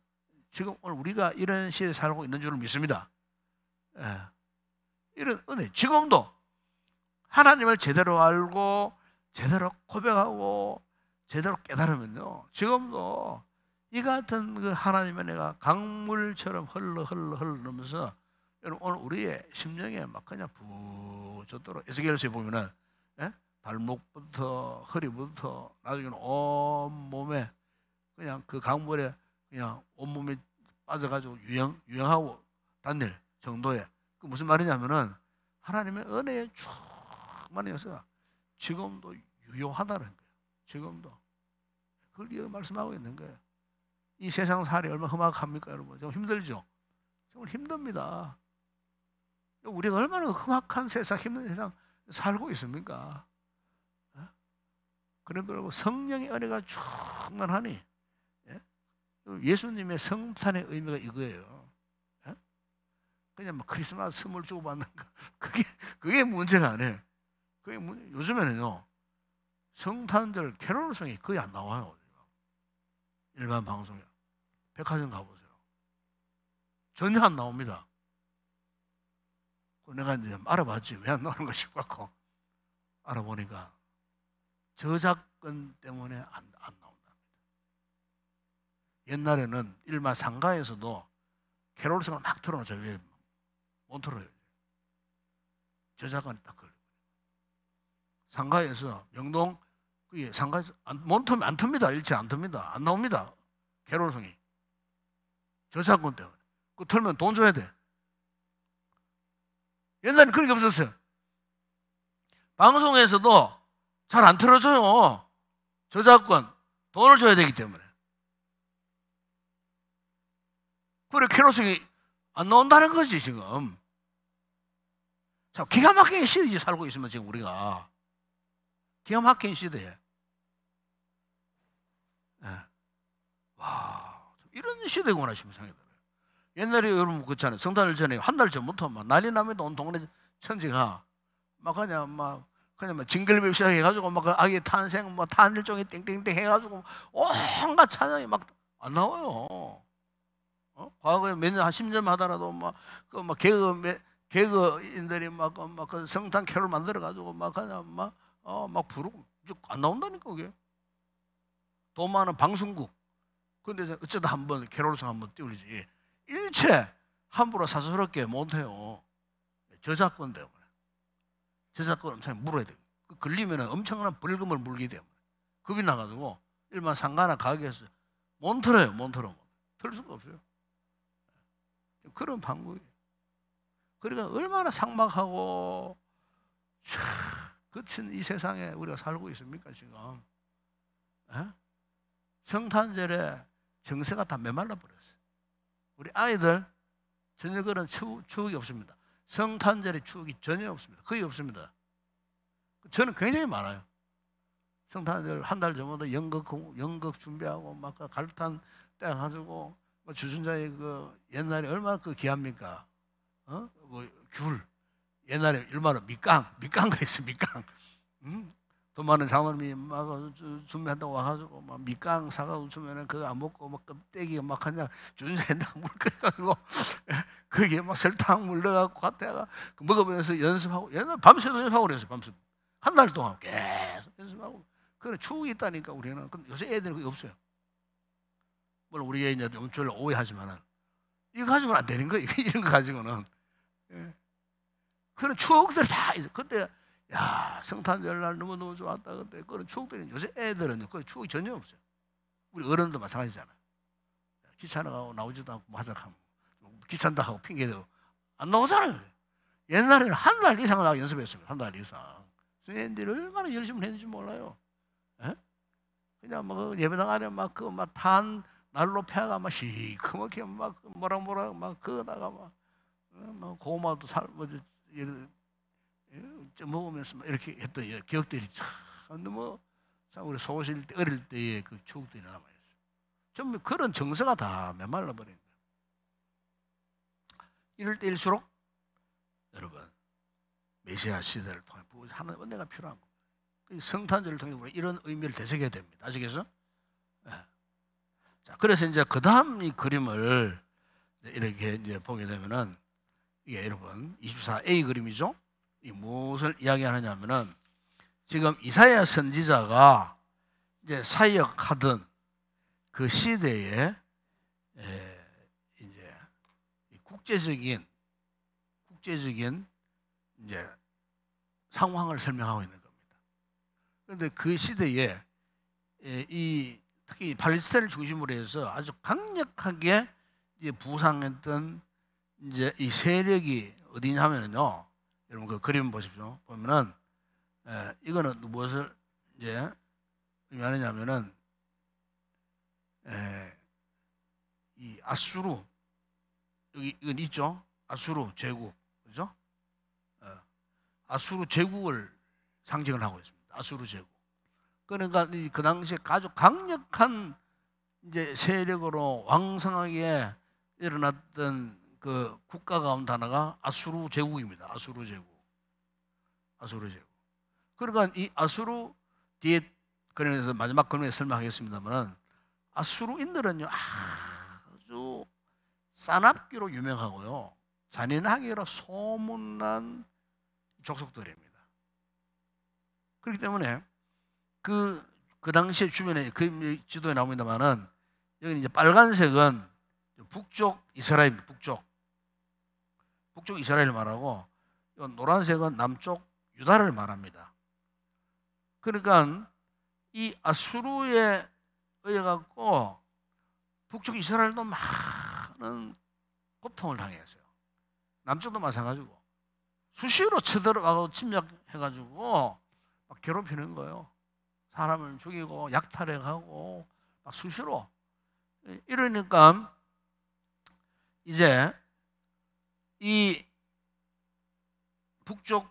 지금 오늘 우리가 이런 시대에 살고 있는 줄을 믿습니다. 예. 이런 은혜, 지금도 하나님을 제대로 알고 제대로 고백하고 제대로 깨달으면요, 지금도 이 같은 그 하나님의 은혜가 강물처럼 흘러면서 오늘 우리의 심령에 막 그냥 부젓도록 에스겔서에 보면은, 예? 발목부터 허리부터 나중에는 온 몸에 그냥 그 강물에 그냥 온몸이 빠져가지고 유영하고 다닐 정도의, 그 무슨 말이냐면은 하나님의 은혜에 충만해서 지금도 유효하다는 거예요. 지금도 그걸 말씀하고 있는 거예요. 이 세상 살이 얼마나 험악합니까, 여러분? 좀 힘들죠? 정말 힘듭니다. 우리가 얼마나 험악한 세상, 힘든 세상 살고 있습니까? 그런데 성령의 은혜가 충만하니, 예수님의 성탄의 의미가 이거예요. 그냥 뭐 크리스마스 선물 주고 받는 거, 그게 문제가 아니에요. 요즘에는요, 성탄절 캐롤송이 거의 안 나와요. 일반 방송에. 백화점 가보세요. 전혀 안 나옵니다. 내가 이제 알아봤지. 왜 안 나오는 가 싶고 알아보니까 저작권 때문에 안 나온답니다. 옛날에는 일반 상가에서도 캐롤송을 막 틀어놓죠. 왜 못 틀어요? 저작권이 딱 걸려요. 상가에서 명동 상가에서 못 틀면 안 틉니다. 일체 안 틉니다. 안 나옵니다. 캐롤송이. 저작권 때문에. 그거 틀면 돈 줘야 돼. 옛날에는 그런 게 없었어요. 방송에서도 잘 안 틀어줘요. 저작권. 돈을 줘야 되기 때문에. 그래, 캐롤송이 안 나온다는 거지, 지금. 자, 기가 막힌 시대에 살고 있으면 지금 우리가. 기가 막힌 시대에. 네. 와, 이런 시대구나 싶은 생각이 들어요. 옛날에 여러분 그렇잖아요. 성탄절 전에 한 달 전부터 막 난리 나면 온 동네 천지가 막 그냥 막 징글벨 시작해가지고 막 아기 탄생 뭐 탄일종이 땡땡땡 해가지고 온갖 찬양이 막 안 나와요. 과거에 몇 년 한 10년 하더라도 막 개그인들이 막 그 성탄 캐롤 만들어가지고 막 그냥 막 부르고 안 나온다니까 그게. 돈 많은 방송국. 근데 어쩌다 한번 캐롤송 한번 띄우지. 일체 함부로 사소롭게 못해요. 저작권 때문에. 저작권 엄청 물어야 돼요. 걸리면 엄청난 벌금을 물기 때문에. 겁이 나가지고 일반 상가나 가게에서 못 틀어요. 틀 수가 없어요. 그런 방법이에요. 그러니까 얼마나 삭막하고 거친 이 세상에 우리가 살고 있습니까 지금. 에? 성탄절에 정서가 다 메말라 버렸어요. 우리 아이들 전혀 그런 추억이 없습니다. 성탄절의 추억이 전혀 없습니다. 거의 없습니다. 저는 굉장히 많아요. 성탄절 한 달 전부터 연극 준비하고 막 갈탄 떼가지고 주순자의 그 옛날에 얼마나 그 귀합니까? 뭐 귤. 옛날에 얼마나 밑강가 있어 밑강. 돈 많은 장모님이 막 준비한다고 와가지고 막 밑강 사가지고 주면은 그거 안 먹고 막 껍데기가 막 그냥 주순자에다가 물 끓여가지고 거기에 막 설탕 물 넣어갖고 갖다가 먹으면서 연습하고 옛날 밤새도 연습하고 그랬어요. 밤새 한 달 동안 계속 연습하고 그런 추억이 있다니까 우리는. 근데 요새 애들은 그게 없어요. 물론 우리 애 이제 영주를 오해하지만은 이거 가지고는 안 되는 거예요. 이런 거 가지고는. 예. 그런 추억들이 다 있어. 그때 야 성탄절날 너무너무 좋았다. 그때 그런 추억들이 요새 애들은 그 추억이 전혀 없어요. 우리 어른도 마찬가지잖아. 기차 나가고 나오지도 않고 마작하면 귀찮다 하고 핑계대고 안 나오잖아요. 옛날에는 한 달 이상 나가 연습했습니다. 한 달 이상. 선생님들이 얼마나 열심히 했는지 몰라요. 에? 그냥 뭐 예배당 안에 막 그 막 탄 난로 펴가 막 시커멓게 막 뭐라 막 그거다가 막 고구마도 먹으면서 막 이렇게 했던 기억들이 참 너무 참 우리 소실 때 어릴 때의 그 추억들이 남아 있어요. 전부 그런 정서가 다 메말라 버린 거예요. 이럴 때일수록 여러분 메시아 시대를 통해 하는 은혜가 필요한 겁니다. 성탄절을 통해 우리 이런 의미를 되새겨야 됩니다. 아시겠어요? 네. 자, 그래서 이제 그 다음 이 그림을 이렇게 이제 보게 되면은 이게 여러분 24A 그림이죠. 이 무엇을 이야기하느냐면은 지금 이사야 선지자가 이제 사역하던 그 시대에 이제 국제적인 이제 상황을 설명하고 있는 겁니다. 그런데 그 시대에 특히 팔레스타인을 중심으로 해서 아주 강력하게 이제 부상했던 이제 이 세력이 어디냐면요. 여러분 그 그림 보십시오. 보면은 이거는 무엇을 이제 의미하느냐면은 이 아수르 여기 이건 있죠. 아수르 제국 그죠? 아수르 제국을 상징을 하고 있습니다. 아수르 제국. 그러니까 그 당시에 아주 강력한 이제 세력으로 왕성하게 일어났던 그 국가 가운데 하나가 아수르 제국입니다. 아수르 제국. 그러니까 이 아수르 뒤에 그림에서 마지막 그림에 설명하겠습니다만 아수르인들은요 아주 싸납기로 유명하고요 잔인하기로 소문난 족속들입니다. 그렇기 때문에 그 당시에 주변에 그 지도에 나옵니다만은 여기 이제 빨간색은 북쪽 이스라엘입니다. 북쪽 이스라엘을 말하고 노란색은 남쪽 유다를 말합니다. 그러니까 이 아수르에 의해 갖고 북쪽 이스라엘도 많은 고통을 당했어요. 남쪽도 마찬가지고 수시로 쳐들어가고 침략해가지고 막 괴롭히는 거예요. 사람을 죽이고 약탈해가고 막 수시로. 이러니까 이제 이 북쪽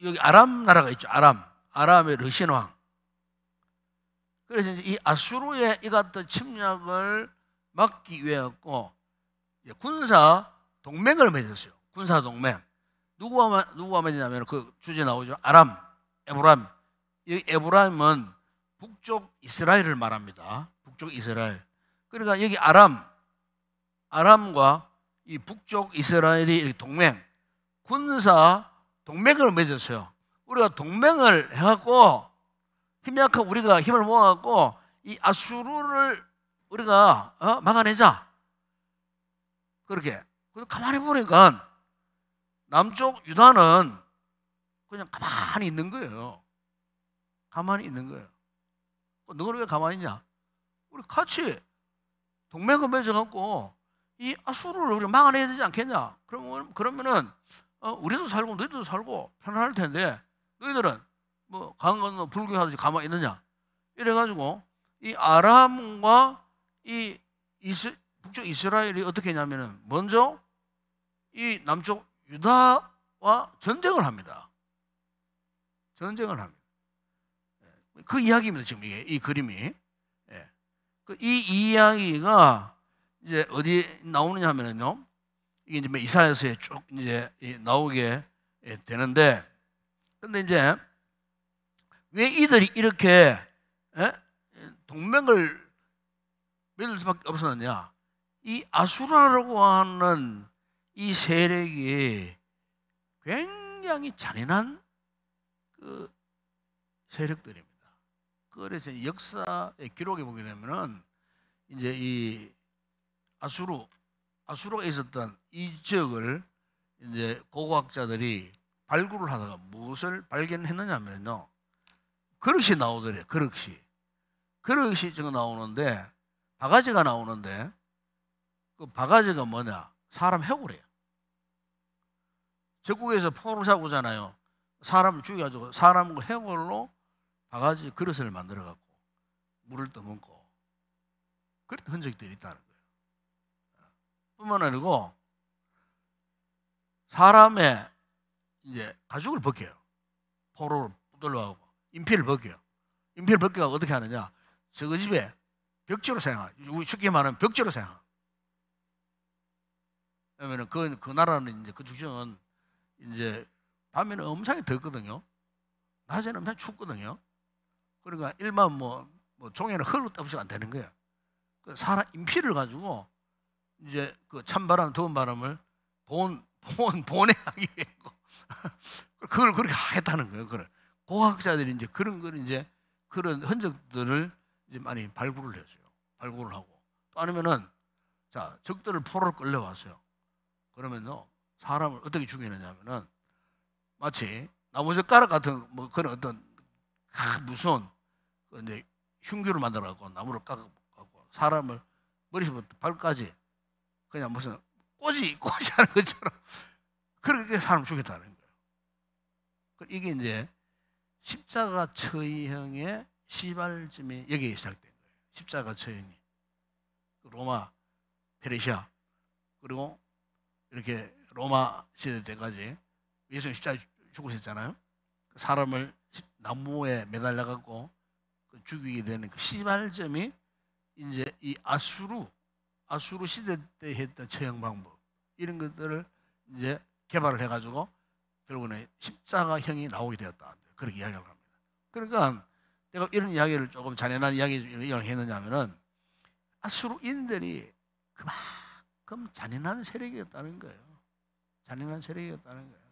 여기 아람 나라가 있죠. 아람의 르신왕. 그래서 이제 이 아수르의 이 같은 침략을 막기 위해 갖고 군사 동맹을 맺었어요. 군사 동맹. 누구와 맺냐면 그 주제 나오죠. 에브람. 이 에브람은 북쪽 이스라엘을 말합니다. 북쪽 이스라엘. 그러니까 여기 아람과 이 북쪽 이스라엘이 동맹, 군사 동맹을 맺었어요. 우리가 동맹을 해갖고 힘약한 우리가 힘을 모아갖고 이 아수르를 우리가 막아내자. 그렇게. 가만히 보니까 남쪽 유다는 그냥 가만히 있는 거예요. 가만히 있는 거예요. 너는 왜 가만히 있냐? 우리 같이 동맹을 맺어갖고 이 아수르를 우리가 막아내야 되지 않겠냐? 그러면은 우리도 살고 너희도 살고 편안할 텐데 너희들은 뭐 강한 건너 불교하듯이 가만히 있느냐? 이래가지고 이 아람과 이 북쪽 이스라엘이 어떻게 했냐면은 먼저 이 남쪽 유다와 전쟁을 합니다. 그 이야기입니다. 지금 이 그림이. 이 이야기가 이제 어디 나오느냐 하면은요. 이게 이제 이사야서에 쭉 이제 나오게 되는데, 근데 이제 왜 이들이 이렇게 동맹을 맺을 수밖에 없었느냐? 이 아수라라고 하는 이 세력이 굉장히 잔인한 그 세력들입니다. 그래서 역사의 기록에 보게 되면은 이제 이 아수르 아수르가 있었던 이 지역을 이제 고고학자들이 발굴을 하다가 무엇을 발견했느냐면요, 그릇이 나오더래요. 그릇이 지금 나오는데, 바가지가 나오는데, 그 바가지가 뭐냐? 사람 해골이에요. 적국에서 포로를 잡고잖아요. 사람을 죽여가지고 사람 해골로 바가지 그릇을 만들어갖고 물을 떠먹고 그런 흔적들이 있다는 거예요. 뿐만 아니고 사람의 이제 가죽을 벗겨요. 포로를 붙들러가고 인피를 벗겨요. 인피를 벗겨가 어떻게 하느냐? 저거 집에 벽지로 사용해요. 우리 쉽게 말하면 벽지로 사용해요. 왜냐면 그 나라는 이제 그 주정은 이제 밤에는 엄청나게 덥거든요. 낮에는 엄청 춥거든요. 그러니까 일반 뭐 종에는 흙을 없이가 안 되는 거예요. 사람 인피를 가지고 이제 그 찬바람, 더운 바람을 보내하기 위해 그걸 그렇게 하겠다는 거예요. 그래. 고학자들이 이제 그런 걸 이제 그런 흔적들을 이제 많이 발굴을 했어요. 발굴을 하고 또 아니면은 자 적들을 포로를 끌려왔어요. 그러면요 사람을 어떻게 죽이느냐면은 마치 나무젓가락 같은 뭐 그런 어떤 무서운 이제 흉기를 만들어갖고 나무를 깎아갖고 사람을 머리부터 발까지 그냥 무슨 꼬지 하는 것처럼 그렇게 사람 죽였다는 거예요. 이게 이제 십자가 처형의 시발점이 여기에 시작된 거예요. 십자가 처형이 로마, 페르시아 그리고 이렇게 로마 시대 때까지 예수님 십자가에 죽으셨잖아요. 사람을 나무에 매달려 갖고 죽이게 되는 그 시발점이 이제 이 아수르 시대 때 했던 처형 방법 이런 것들을 이제 개발을 해가지고 결국은 십자가형이 나오게 되었다. 그렇게 이야기를 합니다. 그러니까 내가 이런 이야기를 조금 잔인한 이야기를 했느냐면은 아수르인들이 그만큼 잔인한 세력이었다는 거예요. 잔인한 세력이었다는 거예요.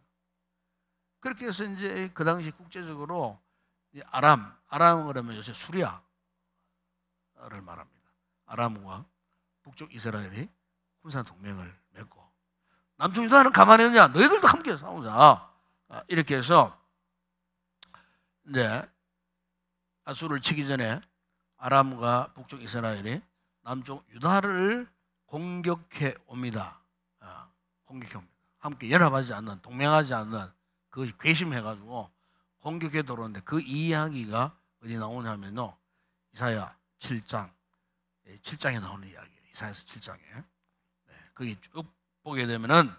그렇게 해서 이제 그 당시 국제적으로 아람 그러면 요새 수리아를 말합니다. 아람과 북쪽 이스라엘이 군사 동맹을 맺고 남쪽 유다는 가만히 있느냐? 너희들도 함께 싸우자. 이렇게 해서 이제 아수르를 치기 전에 아람과 북쪽 이스라엘이 남쪽 유다를 공격해 옵니다. 공격해 옵니다. 함께 연합하지 않는, 동맹하지 않는 그것이 괘씸해가지고 공격해 들어오는데 그 이야기가 어디 나오냐면요. 이사야 7장에 나오는 이야기예요. 이사야서 7장에. 거기 쭉 보게 되면은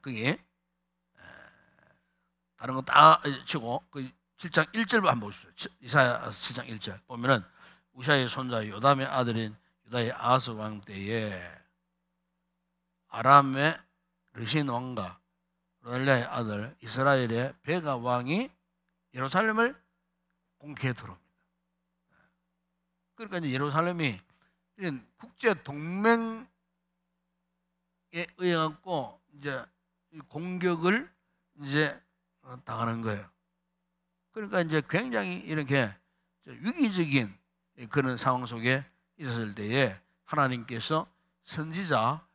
거기 다른 거 다 치고 그 7장 1절 한번 보십시오. 이사야 7장 1절 보면은 우시아의 손자 요담의 아들인 유다의 아하스 왕 때에 아람의 르신 왕과 롤레의 아들 이스라엘의 베가 왕이 예루살렘을 공격해 들어옵니다. 그러니까 이제 예루살렘이 이런 국제 동맹에 의해 갖고 이제 공격을 이제 당하는 거예요. 그러니까 이제 굉장히 이렇게 위기적인 그런 상황 속에 있었을 때에 하나님께서 선지자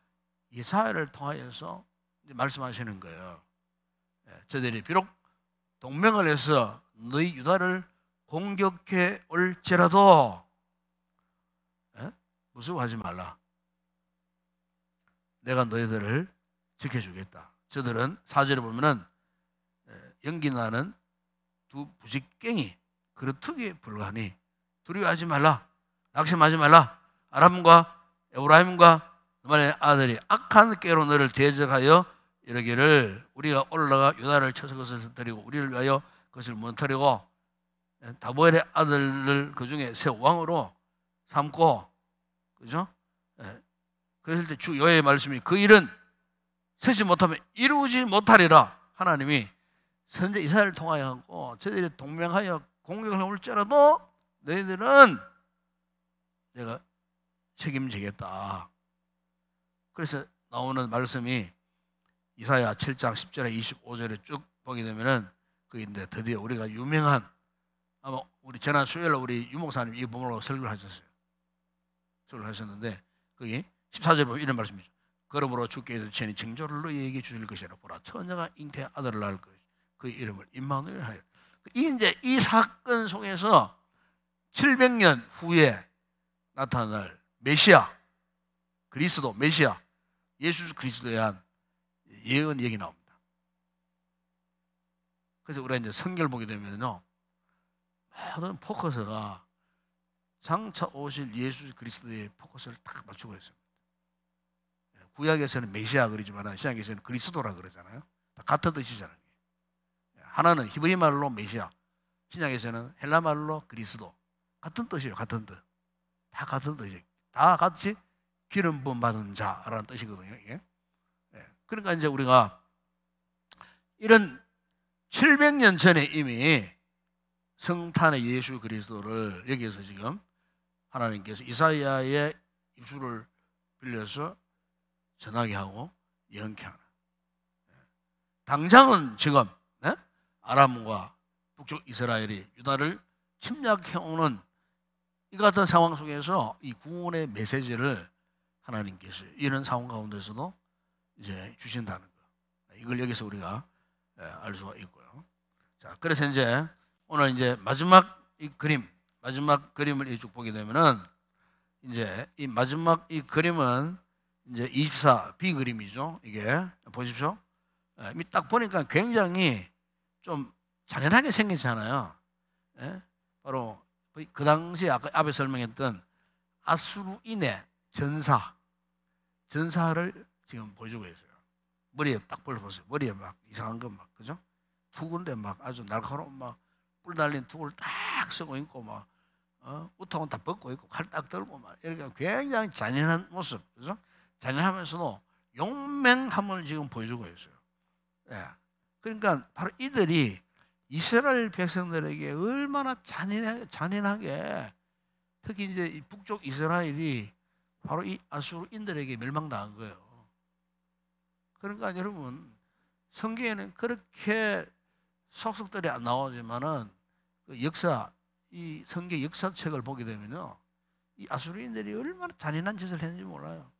이사야를 통하여서 말씀하시는 거예요. 저들이 비록 동맹을 해서 너희 유다를 공격해 올지라도 무서워하지 말라. 내가 너희들을 지켜주겠다. 저들은 4절에 보면은 연기 나는 두 부식갱이 그릇투기에 불과하니 두려워하지 말라. 낙심하지 말라. 아람과 에브라임과 너만의 아들이 악한 꾀로 너를 대적하여 이러기를 우리가 올라가 유다를 쳐서 그것을 터뜨리고 우리를 위하여 그것을 무너뜨리고 다보엘의 아들을 그 중에 새 왕으로 삼고 그죠? 그랬을 때 주 여호와의 말씀이 그 일은 서지 못하면 이루지 못하리라. 하나님이 선제 이사야를 통하여 하고 저들이 동맹하여 공격을 올지라도 너희들은 내가 책임지겠다. 그래서 나오는 말씀이 이사야 7장 10절에 25절에 쭉 보게 되면은 그인데 드디어 우리가 유명한 아마 우리 지난 수요일에 우리 유목사님 이 부분으로 설교를 하셨어요. 설교를 하셨는데 거기 14절에 보면 이런 말씀이죠. 그러므로 주께서 친히 징조를 너희에게 주실 것이라. 보라, 처녀가 잉태한 아들을 낳을 것, 그 이름을 임마누엘 하여. 이제 이 사건 속에서 700년 후에 나타날 메시아, 그리스도 메시아, 예수 그리스도에 대한 예언 얘기 나옵니다. 그래서 우리가 이제 성경을 보게 되면요, 모든 포커스가 장차 오실 예수 그리스도의 포커스를 딱 맞추고 있습니다. 구약에서는 메시아 그러지만 신약에서는 그리스도라 그러잖아요. 다 같은 뜻이잖아요. 하나는 히브리 말로 메시아, 신약에서는 헬라 말로 그리스도. 같은 뜻이에요. 같은 뜻. 다 같은 뜻이에요. 다 같이 기름 부음 받은 자라는 뜻이거든요. 이게. 그러니까 이제 우리가 이런 700년 전에 이미 성탄의 예수 그리스도를 여기에서 지금 하나님께서 이사야의 입술을 빌려서 전하게 하고 예언케 하는. 당장은 지금 아람과 북쪽 이스라엘이 유다를 침략해오는 이 같은 상황 속에서 이 구원의 메시지를 하나님께서 이런 상황 가운데서도 이제 주신다는 거. 이걸 여기서 우리가 알 수가 있고요. 자, 그래서 이제 오늘 이제 마지막 그림을 쭉 보게 되면은 이제 이 마지막 이 그림은 이제 24 비그림이죠. 이게 보십시오. 딱 보니까 굉장히 좀 잔인하게 생겼잖아요. 바로 그 당시에 아까 앞에 설명했던 아수르인의 전사를 지금 보여주고 있어요. 머리에 딱 보세요. 머리에 막 이상한 거 막, 그죠? 투구인데 막 아주 날카로운 막 뿔 달린 투구를 딱 쓰고 있고 막 우통은 다 벗고 있고 칼 딱 들고 막 이렇게 굉장히 잔인한 모습, 그죠? 잔인하면서도 용맹함을 지금 보여주고 있어요. 그러니까 바로 이들이 이스라엘 백성들에게 얼마나 잔인하게 특히 이제 이 북쪽 이스라엘이 바로 이 아수르인들에게 멸망당한 거예요. 그러니까 여러분 성경에는 그렇게 속속들이 안 나오지만은 그 역사, 이 성경 역사책을 보게 되면요, 이 아수르인들이 얼마나 잔인한 짓을 했는지 몰라요.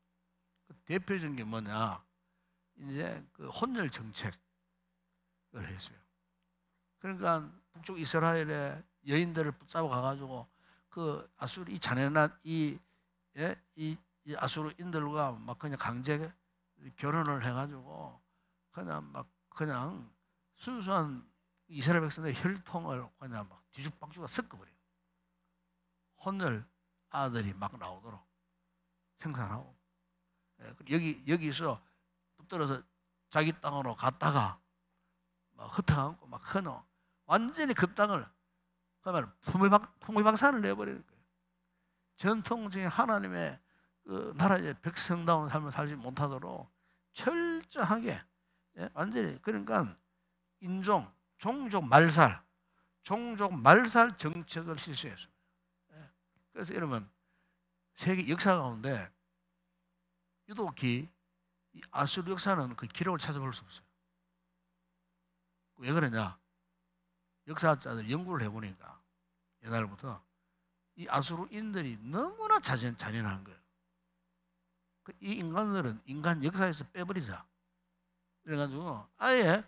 그 대표적인 게 뭐냐, 이제 그 혼혈 정책을 했어요. 그러니까 북쪽 이스라엘의 여인들을 붙잡아 가가지고 그 아수르 이 잔인한 이 아수르인들과 막 그냥 강제 결혼을 해가지고 그냥 순수한 이스라엘 백성의 혈통을 그냥 막 뒤죽박죽 섞어버려요. 혼혈 아들이 막 나오도록 생산하고, 여기서 붙들어서 자기 땅으로 갔다가 막 흩어가고 막 끊어 완전히 그 땅을 그야말로 풍물박산을 내버리는 거예요. 전통적인 하나님의 그 나라의 백성다운 삶을 살지 못하도록 철저하게, 완전히, 그러니까 종족 말살 정책을 실시했습니다. 그래서 여러분 세계 역사 가운데 유독히 이 아수르 역사는 그 기록을 찾아볼 수 없어요. 왜 그러냐? 역사자들이 연구를 해보니까 옛날부터 이 아수르인들이 너무나 잔인한 거예요. 이 인간들은 인간 역사에서 빼버리자. 그래가지고 아예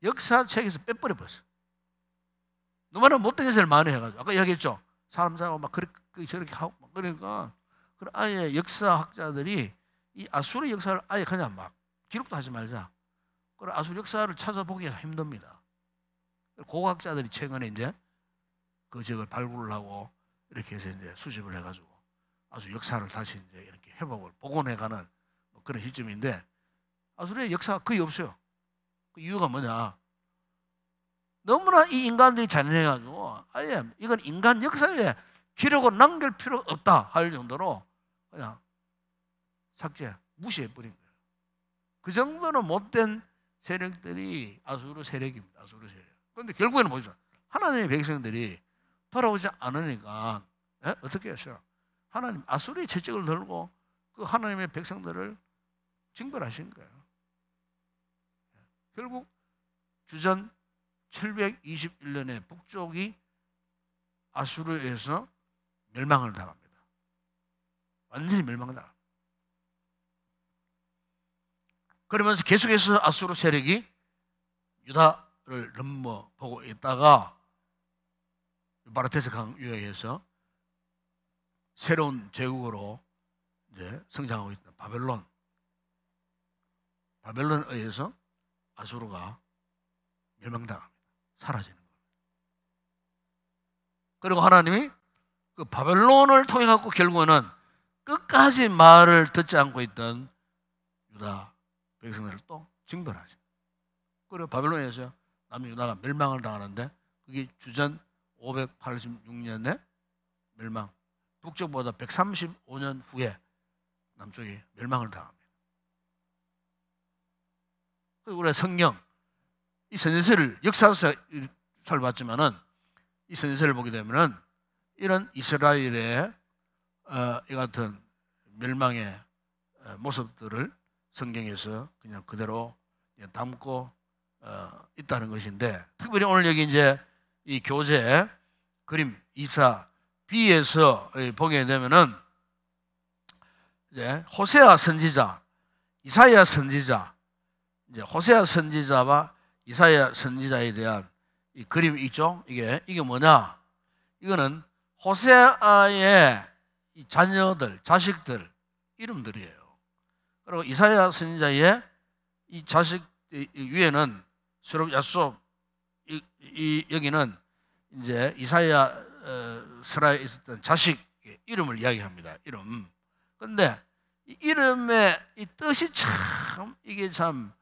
역사책에서 빼버려버렸어. 너무나 못된 짓을 많이 해가지고 아까 이야기했죠. 사람 잡아 막 저렇게 하고 막 그러니까 아예 역사학자들이 이 아수르 역사를 아예 그냥 막 기록도 하지 말자. 그래 아수르 역사를 찾아보기가 힘듭니다. 고고학자들이 최근에 이제 그 적을 발굴을 하고 이렇게 해서 이제 수집을 해가지고 아수르 역사를 다시 이제 이렇게 회복을 복원해가는 뭐 그런 시점인데 아수르의 역사가 거의 없어요. 그 이유가 뭐냐? 너무나 이 인간들이 잔인해가지고 아예 이건 인간 역사에 기록을 남길 필요가 없다 할 정도로 그냥 삭제, 무시해버린 거예요. 그 정도로 못된 세력들이 아수르 세력입니다. 아수르 세력. 그런데 결국에는 뭐죠? 하나님의 백성들이 돌아오지 않으니까 어떻게 했어요? 하나님 아수르의 채찍을 들고 그 하나님의 백성들을 징벌하신 거예요. 결국 주전 721년에 북쪽이 아수르에서 멸망을 당합니다. 완전히 멸망을 당합니다. 그러면서 계속해서 아수르 세력이 유다를 넘어보고 있다가 유파라테스 강유에 의해서 새로운 제국으로 이제 성장하고 있던 바벨론에 의해서 아수르가 멸망당합니다. 사라지는 거예요. 그리고 하나님이 그 바벨론을 통해 갖고 결국은 끝까지 말을 듣지 않고 있던 유다 백성들을 또 징벌하죠. 그리고 바벨론에서 남유다가 멸망을 당하는데 그게 주전 586년에 멸망, 북쪽보다 135년 후에 남쪽이 멸망을 당합니다. 그리고 우리가 성경 이 선지서를 역사서 살봤지만은 이 선지서를 보게 되면은 이런 이스라엘의 이 같은 멸망의 모습들을 성경에서 그냥 그대로 담고 있다는 것인데, 특별히 오늘 여기 이제 이 교재 그림 24B에서 보게 되면은 이제 호세아 선지자, 이사야 선지자, 이제 호세아 선지자와 이사야 선지자에 대한 이 그림이 있죠. 이게 뭐냐? 이거는 호세아의 이 자녀들, 자식들 이름들이에요. 그리고 이사야 선지자의 이 자식 위에는 수롭 야수업, 여기는 이제 이사야 스라에 있었던 자식 이름을 이야기합니다. 이름. 그런데 이 이름의 이 뜻이 참 이게 참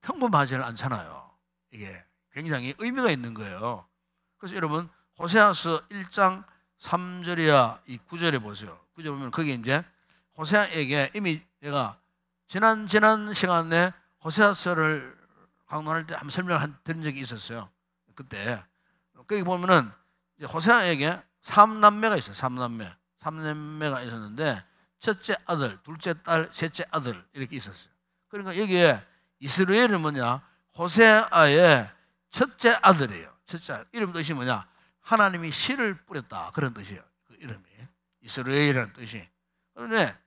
평범하지는 않잖아요. 이게 굉장히 의미가 있는 거예요. 그래서 여러분 호세아서 1장 3절이야 이 9절에 보세요. 9절 보면 거기 이제 호세아에게 이미 내가 지난 시간에 호세아서를 강론할 때 한번 설명을 드린 적이 있었어요. 그때 거기 보면은 이제 호세아에게 3남매가 있어요. 3남매가 있었는데 첫째 아들, 둘째 딸, 셋째 아들 이렇게 있었어요. 그러니까 여기에 이스라엘은 뭐냐? 호세아의 첫째 아들이에요. 첫째 아들. 이름 뜻이 뭐냐? 하나님이 씨를 뿌렸다 그런 뜻이에요. 그 이름이 이스라엘이라는 뜻이. 그런데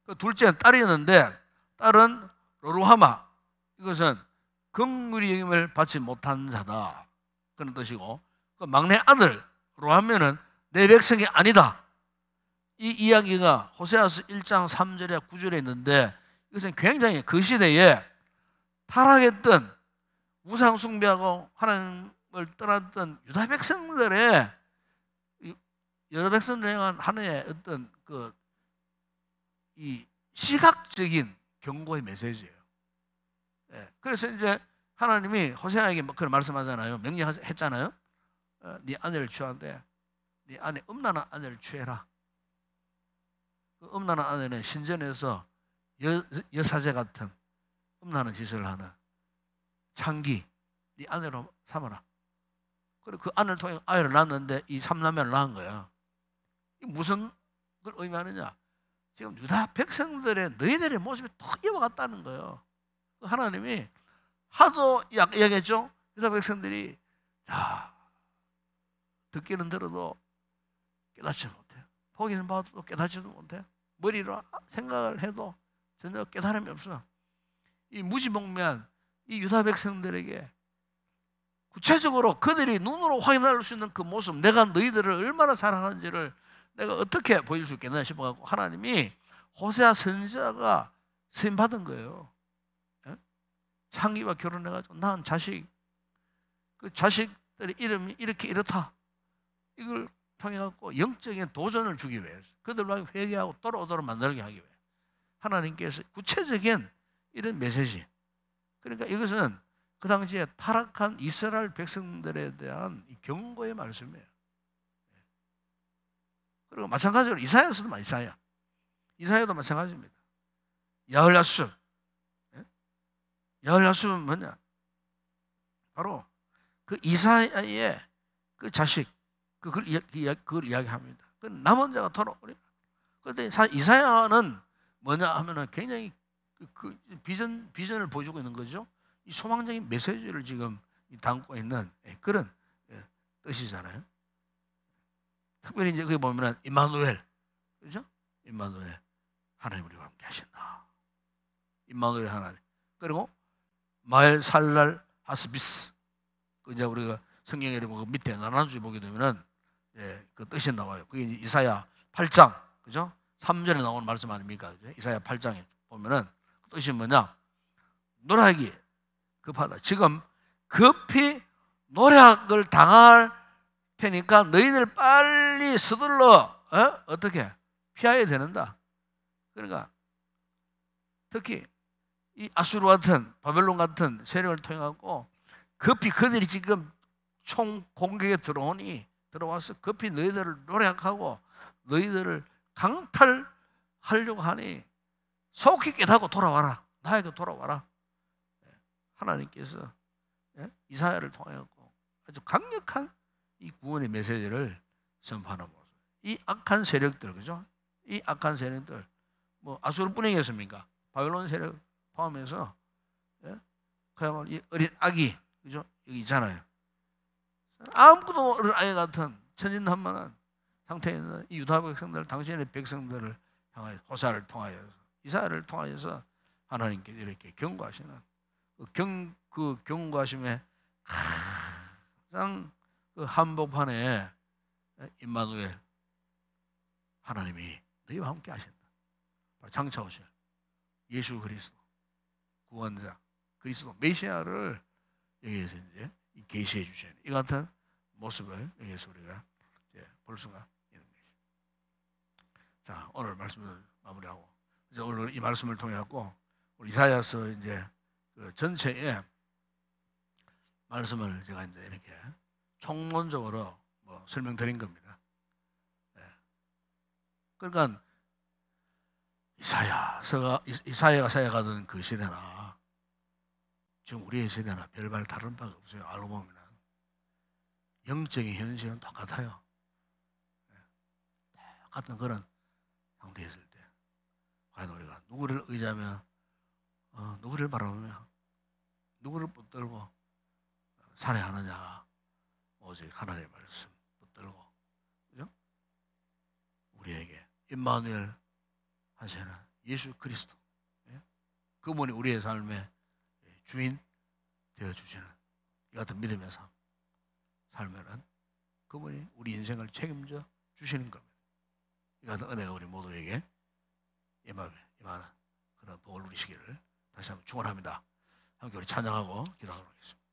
그 둘째는 딸이었는데 딸은 로루하마, 이것은 긍휼히 여김을 받지 못한 자다 그런 뜻이고, 그 막내 아들 로하면은 내 백성이 아니다. 이 이야기가 호세아서 1장 3절에 9절에 있는데 이것은 굉장히 그 시대에 타락했던 우상 숭배하고 하나님을 떠났던 유다 백성들의 향한 하나의 어떤 이 시각적인 경고의 메시지예요. 예, 그래서 이제 하나님이 호세아에게 그런 말씀하잖아요. 명령했잖아요. 네 아내를 취하는데 네 아내 음란한 아내를 취해라. 그 음란한 아내는 신전에서 여사제 같은 음란한 짓을 하는 창기, 네 아내로 삼아라. 그리고 그 아내를 통해 아이를 낳았는데 이 삼남매를 낳은 거야. 이 무슨 걸 의미하느냐? 지금 유다 백성들의 너희들의 모습이 탁 이와 같다는 거예요. 하나님이 하도 이야기했죠. 유다 백성들이 듣기는 들어도 깨닫지 못해. 보기는 봐도 깨닫지도 못해. 머리로 생각을 해도 전혀 깨달음이 없어. 이 무지몽매한 이 유다 백성들에게 구체적으로 그들이 눈으로 확인할 수 있는 그 모습, 내가 너희들을 얼마나 사랑하는지를 내가 어떻게 보여줄 수 있겠나 싶어가지고 하나님이 호세아 선지자가 쓰임 받은 거예요. 창기와 결혼해가지고 낳은 자식, 그 자식들의 이름이 이렇다. 이걸 통해갖고 영적인 도전을 주기 위해서 그들과 회개하고 돌아오도록 만들게 하기 위해 하나님께서 구체적인 이런 메시지. 그러니까 이것은 그 당시에 타락한 이스라엘 백성들에 대한 경고의 말씀이에요. 그리고 마찬가지로 이사야서도 이사야도 마찬가지입니다. 야흘야숲. 야흘야숲은 뭐냐? 바로 그 이사야의 그 자식, 그걸 이야기합니다. 그 남은 자가 돌아오리라. 그런데 이사야는 뭐냐 하면은 굉장히 그 비전을 보여주고 있는 거죠. 이 소망적인 메시지를 지금 담고 있는 그런 뜻이잖아요. 특별히 이제 거기 보면은 임마누엘, 그죠? 임마누엘, 하나님 우리와 함께 하신다. 임마누엘 하나님. 그리고 마엘 살랄 하스비스. 이제 우리가 성경에 보고 밑에 나눠주기 보게 되면은 그 뜻이 나와요. 그게 이사야 8장, 그죠? 3절에 나오는 말씀 아닙니까? 그죠? 이사야 8장에 보면은 뜻이 뭐냐? 노력이 급하다. 지금 급히 노력을 당할 테니까 너희들 빨리 서둘러 어떻게 피해야 되는다. 그러니까 특히 이 아수르 같은 바벨론 같은 세력을 통해 갖고 급히 그들이 지금 총 공격에 들어와서 급히 너희들을 노력하고 너희들을 강탈하려고 하니 속히 깨닫고 돌아와라. 나에게 돌아와라. 하나님께서 이사야를 통해 갖고 아주 강력한 이 구원의 메시지를 선포하는 모습. 이 악한 세력들, 그죠? 이 악한 세력들, 뭐 아수르뿐이겠습니까? 바벨론 세력 포함해서 그야말로 이 어린 아기, 그죠? 여기 있잖아요. 아무것도 어린 아기 같은 천진난만한 상태에 있는 이 유다 백성들, 당신의 백성들을 향하여 호사를 통하여서 이사야를 통하여서 하나님께 이렇게 경고하시는 그 경고하심에 가장 그 한복판에 임마누엘 하나님이 너희와 함께 하신다. 장차 오실 예수 그리스도 구원자 그리스도 메시아를 여기에서 이제 계시해 주시는 이 같은 모습을 여기에서 우리가 이제 볼 수가 있는 것이죠. 자, 오늘 말씀을 마무리하고 이제 오늘 이 말씀을 통해 갖고 우리 이사야서 이제 그 전체의 말씀을 제가 이제 이렇게 총론적으로 뭐 설명드린 겁니다. 그러니까 이사야가 살아가던 그 시대나 지금 우리의 시대나 별반 다른 바가 없어요. 알고 보면 영적인 현실은 똑같아요. 똑같은 그런 상태에 있을 때 과연 우리가 누구를 의지하며 누구를 바라보며 누구를 붙들고 살아가느냐. 오직 하나님의 말씀 붙들고, 그죠? 우리에게 임마누엘 하시는 예수 그리스도, 그분이 우리의 삶의 주인 되어 주시는 이 같은 믿음의 삶 살면은 그분이 우리 인생을 책임져 주시는 겁니다. 이 같은 은혜가 우리 모두에게 임하는 그런 복을 누리시기를 다시 한번 축원합니다. 함께 우리 찬양하고 기도하도록 하겠습니다.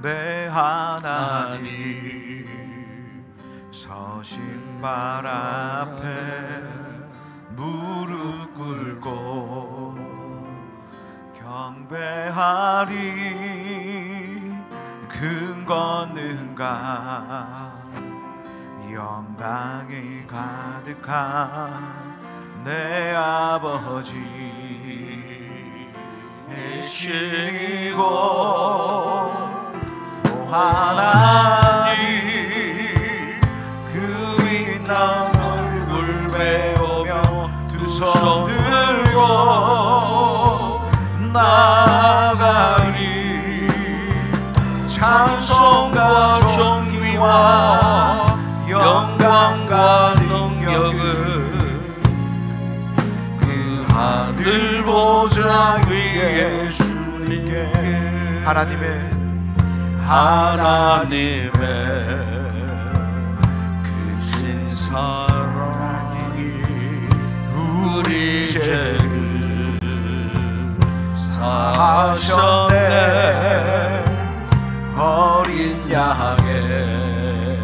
내 하나님 서신 발 앞에 무릎 꿇고 경배하리. 근거는가 영광이 가득한 내 아버지 계시고 하나님 그 빛난 얼굴 배우며 두 손 들고 나가리. 찬송과 존귀와 영광과 능력을 그 하늘 보좌 위에 주님께 하나님의 크신 사랑이 우리 죄를 사하셨네. 어린 양의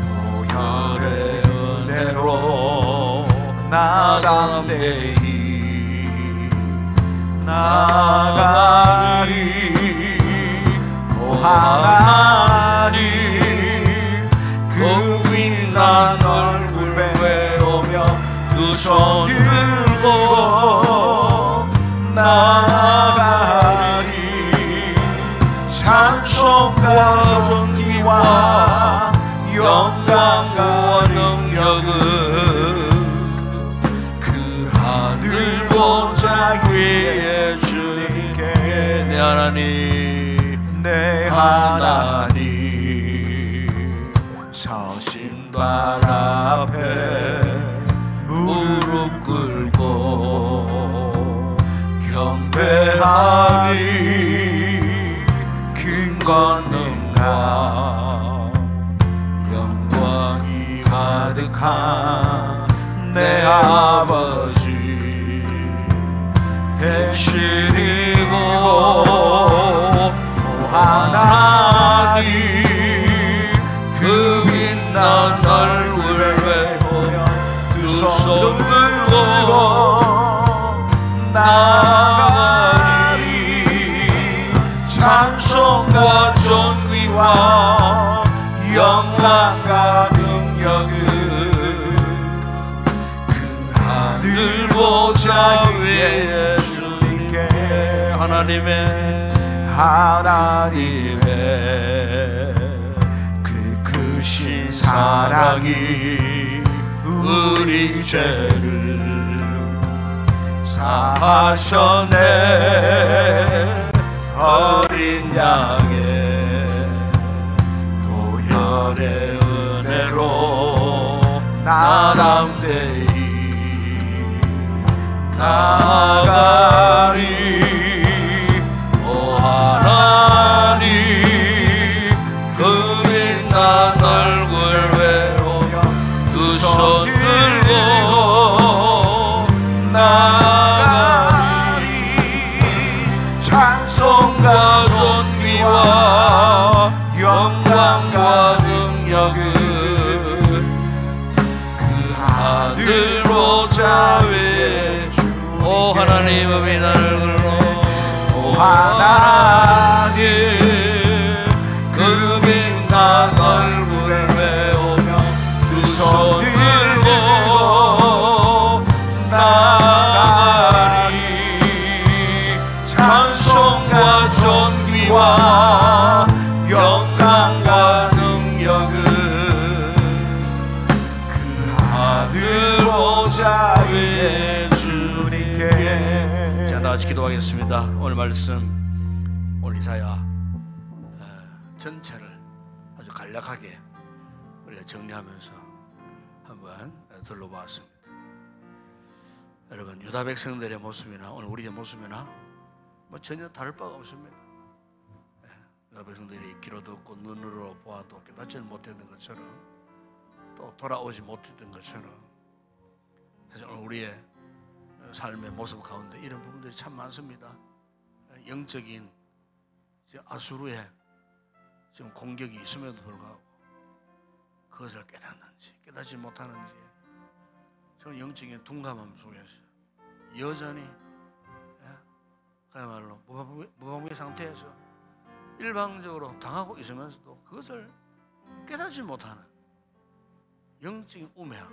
보혈의 은혜로 나담대히 나가리. 하나님 그 빛난 얼굴 배우며 두 손 들고 나가리. 찬송 능력은 그 하늘 보좌 위에 주님께 내 하나님 내 하나님 서신발 앞에 무릎 꿇고 경배하리 큰 권능과 영광이 가득한 내 아버지 대신이고 하나님 그 빛난 얼굴을 보며 두 손 들고 나가리 찬송과 존귀와 영광과 능력은 그 하늘 보좌 위에 주님께 하나님의 그 크신 사랑이 우리 죄를 사하셨네 어린 양의 보혈의 은혜로 나담대히 나아가리 오 하나님 그 빛난 얼굴 외우며 두 손 들고 나아가리 찬송과 존귀와 영광과 능력은 그 하늘 보좌 위에 오 하나님의 빛난 얼굴로 오 하나님 그 빛난 얼굴을 외우며 두 손 들고 나아가리 찬송과 존귀와 영광과 능력은 그 하늘 보좌 위에 주님께. 자, 나같이 기도하겠습니다. 오늘 말씀 오늘 이사야 전체를 아주 간략하게 우리가 정리하면서 한번 둘러보았습니다. 여러분 유다 백성들의 모습이나 오늘 우리의 모습이나 뭐 전혀 다를 바가 없습니다. 유다 백성들이 귀로 듣고 눈으로 보아도 깨닫지는 못했던 것처럼 또 돌아오지 못했던 것처럼 사실 오늘 우리의 삶의 모습 가운데 이런 부분들이 참 많습니다. 영적인 아수르의 지금 공격이 있음에도 불구하고 그것을 깨닫는지 깨닫지 못하는지 저 영적인 둔감함 속에서 여전히 그야말로 무방비 상태에서 일방적으로 당하고 있으면서도 그것을 깨닫지 못하는 영적인 우매함.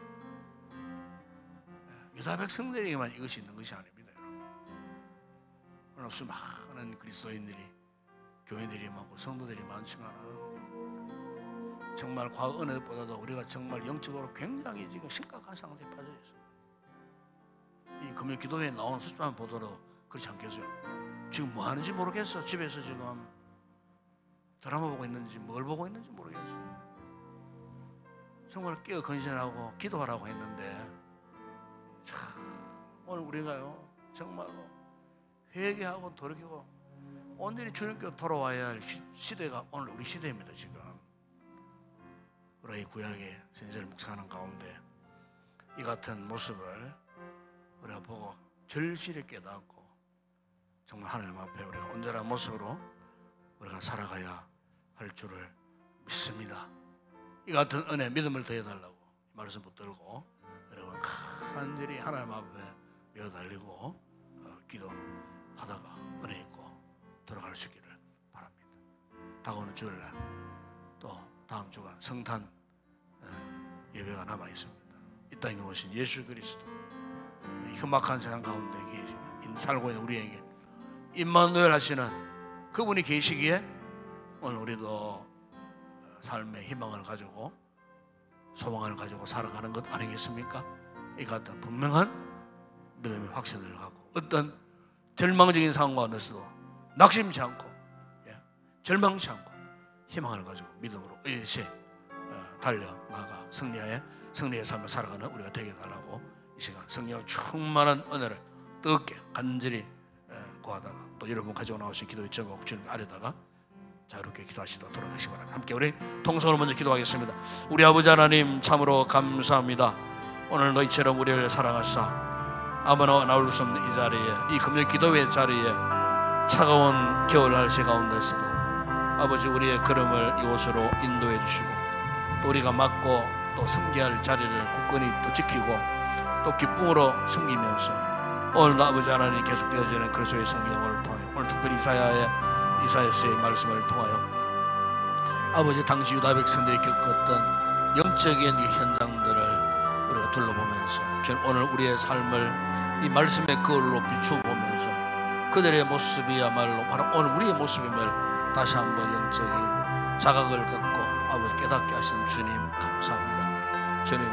유다 백성들에게만 이것이 있는 것이 아닙니다. 그러나 수많은 그리스도인들이 교회들이 많고 성도들이 많지만 정말 과거 은혜보다도 우리가 정말 영적으로 굉장히 지금 심각한 상태에 빠져 있습니다. 이 금요 기도회에 나오는 수치만 보더라도 그렇지 않겠어요? 지금 뭐 하는지 모르겠어. 집에서 지금 드라마 보고 있는지 뭘 보고 있는지 모르겠어요. 정말 깨어 건신하고 기도하라고 했는데 참 오늘 우리가요 정말로 회개하고 돌이키고 오늘이 주님께로 돌아와야 할 시대가 오늘 우리 시대입니다. 지금 우리 구약의 신세를 묵상하는 가운데 이 같은 모습을 우리가 보고 절실히 깨닫고 정말 하나님 앞에 우리가 온전한 모습으로 우리가 살아가야 할 줄을 믿습니다. 이 같은 은혜 믿음을 더해달라고 말씀 붙들고 여러분 간절히 하나님 앞에 매어달리고 기도하다가 은혜 있고 돌아갈 수 있기를 바랍니다. 다가오는 주일날 또 다음 주간 성탄 예배가 남아 있습니다. 이 땅에 오신 예수 그리스도 험악한 세상 가운데 살고 있는 우리에게 임마누엘 하시는 그분이 계시기에 오늘 우리도 삶의 희망을 가지고 소망을 가지고 살아가는 것 아니겠습니까? 이 같은 분명한 믿음의 확신을 갖고 어떤 절망적인 상황 가운데서도 낙심치 않고 절망치 않고 희망을 가지고 믿음으로 일시 달려나가 승리의 삶을 살아가는 우리가 되게 달라고 이 시간 성령 충만한 은혜를 뜨겁게 간절히 구하다가 또 여러분 가지고 나오신 기도의 제목 주님 아래다가 자유롭게 기도하시다 돌아가시기 바랍니다. 함께 우리 통성으로 먼저 기도하겠습니다. 우리 아버지 하나님 참으로 감사합니다. 오늘 너희처럼 우리를 사랑하사 아무나 나올 수 없는 이 자리에 이 금요 기도회 자리에 차가운 겨울 날씨 가운데서도 아버지 우리의 걸음을 이곳으로 인도해 주시고 또 우리가 맡고 또 섬겨야 할 자리를 굳건히 또 지키고 또 기쁨으로 섬기면서 오늘도 아버지 하나님 계속되어지는 그리스도의 성령을 통하여 오늘 특별히 이사야서의 말씀을 통하여 아버지 당시 유다 백성들이 겪었던 영적인 이 현장들을 우리가 둘러보면서 주님 오늘 우리의 삶을 이 말씀의 거울로 비추어보면서 그들의 모습이야말로 바로 오늘 우리의 모습임을 다시 한번 영적인 자각을 갖고 아버지 깨닫게 하신 주님 감사합니다. 주님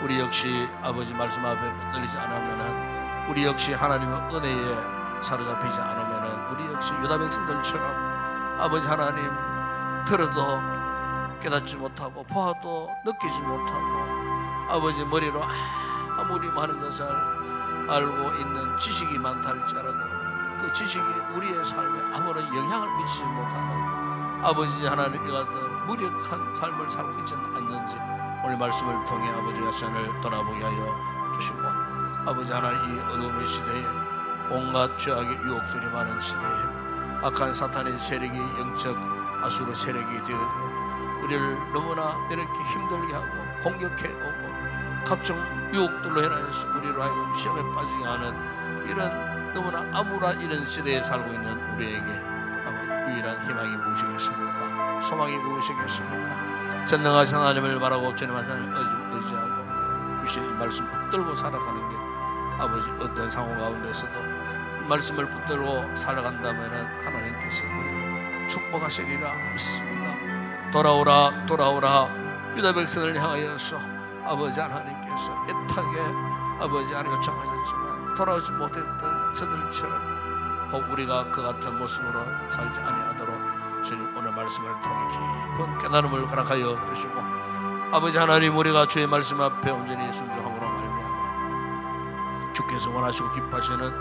우리 역시 아버지 말씀 앞에 붙들리지 않으면은 우리 역시 하나님의 은혜에 사로잡히지 않으면은 우리 역시 유다 백성들처럼 아버지 하나님 들어도 깨닫지 못하고 보아도 느끼지 못하고 아버지 머리로 아무리 많은 것을 알고 있는 지식이 많다 할지라도 그 지식이 우리의 삶에 아무런 영향을 미치지 못하는 아버지 하나님 이 같은 무력한 삶을 살고 있지는 않는지 오늘 말씀을 통해 아버지의 자신을 돌아보게 하여 주시고 아버지 하나님 이 어둠의 시대에 온갖 죄악의 유혹들이 많은 시대에 악한 사탄의 세력이 영적 아수르 세력이 되어서 우리를 너무나 이렇게 힘들게 하고 공격해 오고 각종 유혹들로 인하여서 우리로 하여금 시험에 빠지게 하는 이런 너무나 암울한 이런 시대에 살고 있는 우리에게 아마 유일한 희망이 무엇이겠습니까? 소망이 무엇이겠습니까? 전능하신 하나님을 바라고 주님 하나님을 의지하고 주신 이 말씀 붙들고 살아가는 게 아버지 어떤 상황 가운데서도 이 말씀을 붙들고 살아간다면 하나님께서 우리를 축복하시리라 믿습니다. 돌아오라 돌아오라 유다 백성을 향하여서 아버지 하나님께서 애타게 아버지 하나님 요청하셨지만 돌아오지 못했던 저들처럼 혹 우리가 그 같은 모습으로 살지 아니하도록 주님 오늘 말씀을 통해 깊은 깨달음을 허락하여 주시고 아버지 하나님 우리가 주의 말씀 앞에 온전히 순종함으로 말미암아 주께서 원하시고 기뻐하시는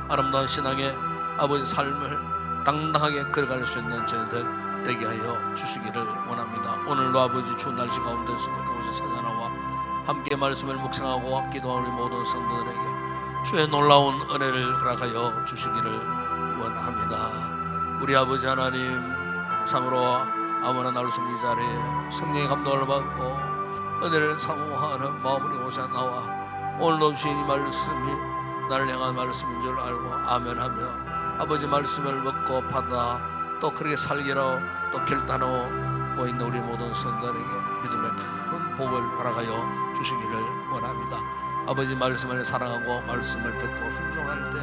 아름다운 신앙의 아버지 삶을 당당하게 걸어갈 수 있는 저희들 되게 하여 주시기를 원합니다. 오늘도 아버지 추운 날씨 가운데서도 이곳에 찾아나와 함께 말씀을 묵상하고 기도하는 우리 모든 성도들에게 주의 놀라운 은혜를 허락하여 주시기를 원합니다. 우리 아버지 하나님 참으로 아무나 나올 수 없는 이 자리에 성령의 감동을 받고 은혜를 사모하는 마음으로 이곳에 나와 오늘도 주신 이 말씀이 나를 향한 말씀인 줄 알고 아멘하며 아버지 말씀을 먹고 받아 또 그렇게 살기로 또 결단하고 있는 우리 모든 성도들에게 믿음의 큰 복을 허락하여 주시기를 원합니다. 아버지 말씀을 사랑하고 말씀을 듣고 순종할 때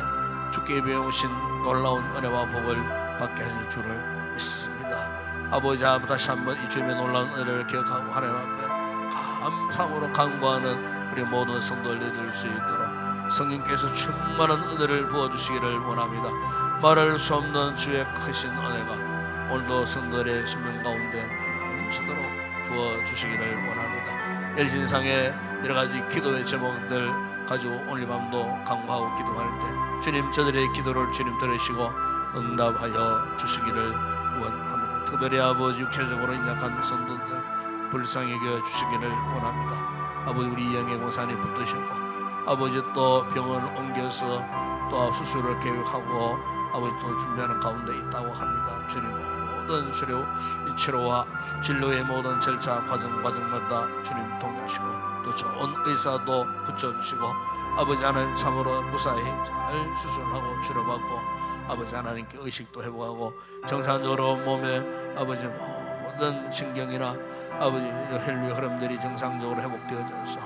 주께 배우신 놀라운 은혜와 복을 받게 하실 줄을 믿습니다. 아버지 다시 한번 이 주님의 놀라운 은혜를 기억하고 하나님 앞에 감사함으로 간구하는 우리 모든 성도들 될 수 있도록 성령께서 충만한 은혜를 부어주시기를 원합니다. 말할 수 없는 주의 크신 은혜가 오늘도 성도들의 심령 가운데 넘치도록 부어주시기를 원합니다. 일신상의 여러가지 기도의 제목들 가지고 오늘 밤도 간구하고 기도할 때 주님 저들의 기도를 주님 들으시고 응답하여 주시기를 원합니다. 특별히 아버지 육체적으로 약한 성도들 불쌍히 여겨 주시기를 원합니다. 아버지 우리 이영애 권사님 붙드시고 아버지 또 병원 옮겨서 또 수술을 계획하고 아버지 또 준비하는 가운데 있다고 합니다. 주님 모든 치료와 진료의 모든 절차 과정마다 주님 동의하시고 또 좋은 의사도 붙여주시고 아버지 하나님 참으로 무사히 잘 수술하고 치료받고 아버지 하나님께 의식도 회복하고 정상적으로 몸에 아버지 모든 신경이나 아버지 혈류의 흐름들이 정상적으로 회복되어져서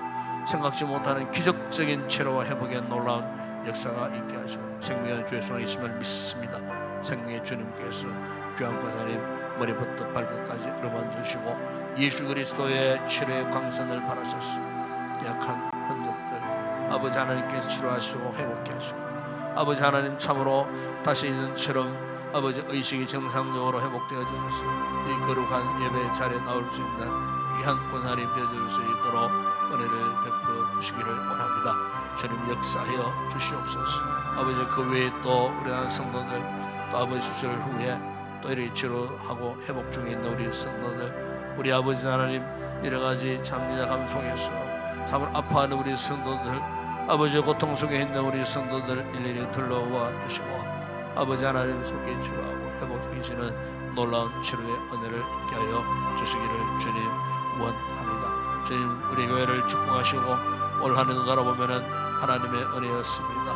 생각지 못하는 기적적인 치료와 회복의 놀라운 역사가 있게 하시고 생명의 주의 손에 있음을 믿습니다. 생명의 주님께서 귀한 권사님 머리부터 발끝까지 어루만져 주시고 예수 그리스도의 치료의 광선을 바라셔서 약한 흔적들 아버지 하나님께서 치료하시고 회복케 하시고, 아버지 하나님 참으로 다시 이전처럼 아버지 의식이 정상적으로 회복되어져서 이 거룩한 예배 자리에 나올 수 있는 귀한 권사님 되어줄 수 있도록 은혜를 베풀어 주시기를 원합니다. 주님 역사하여 주시옵소서. 아버지 그 외에 또 우리 성도들, 또 아버지 수술 후에 또 이렇게 치료하고 회복 중에 있는 우리 성도들, 우리 아버지 하나님 여러가지 잠재감 속에서 참으로 아파하는 우리 성도들, 아버지 고통 속에 있는 우리 성도들 일일이 둘러와 주시고, 아버지 하나님 속에 치료하고 회복시키시는 놀라운 치료의 은혜를 있게 하여 주시기를 주님 원합니다. 주님 우리 교회를 축복하시고 올 한 해도 돌아보면은 하나님의 은혜였습니다.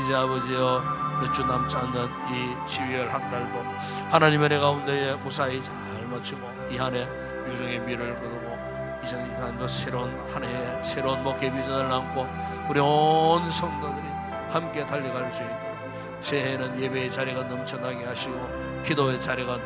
이제 아버지여 몇 주 남지 않는 이 12월 한 달도 하나님의 은혜 가운데에 무사히 잘 마치고 이 한 해 유종의 미를 거두고 2024년도 새로운 한 해에 새로운 목회 비전을 안고 우리 온 성도들이 함께 달려갈 수 있도록 새해에는 예배의 자리가 넘쳐나게 하시고 기도의 자리가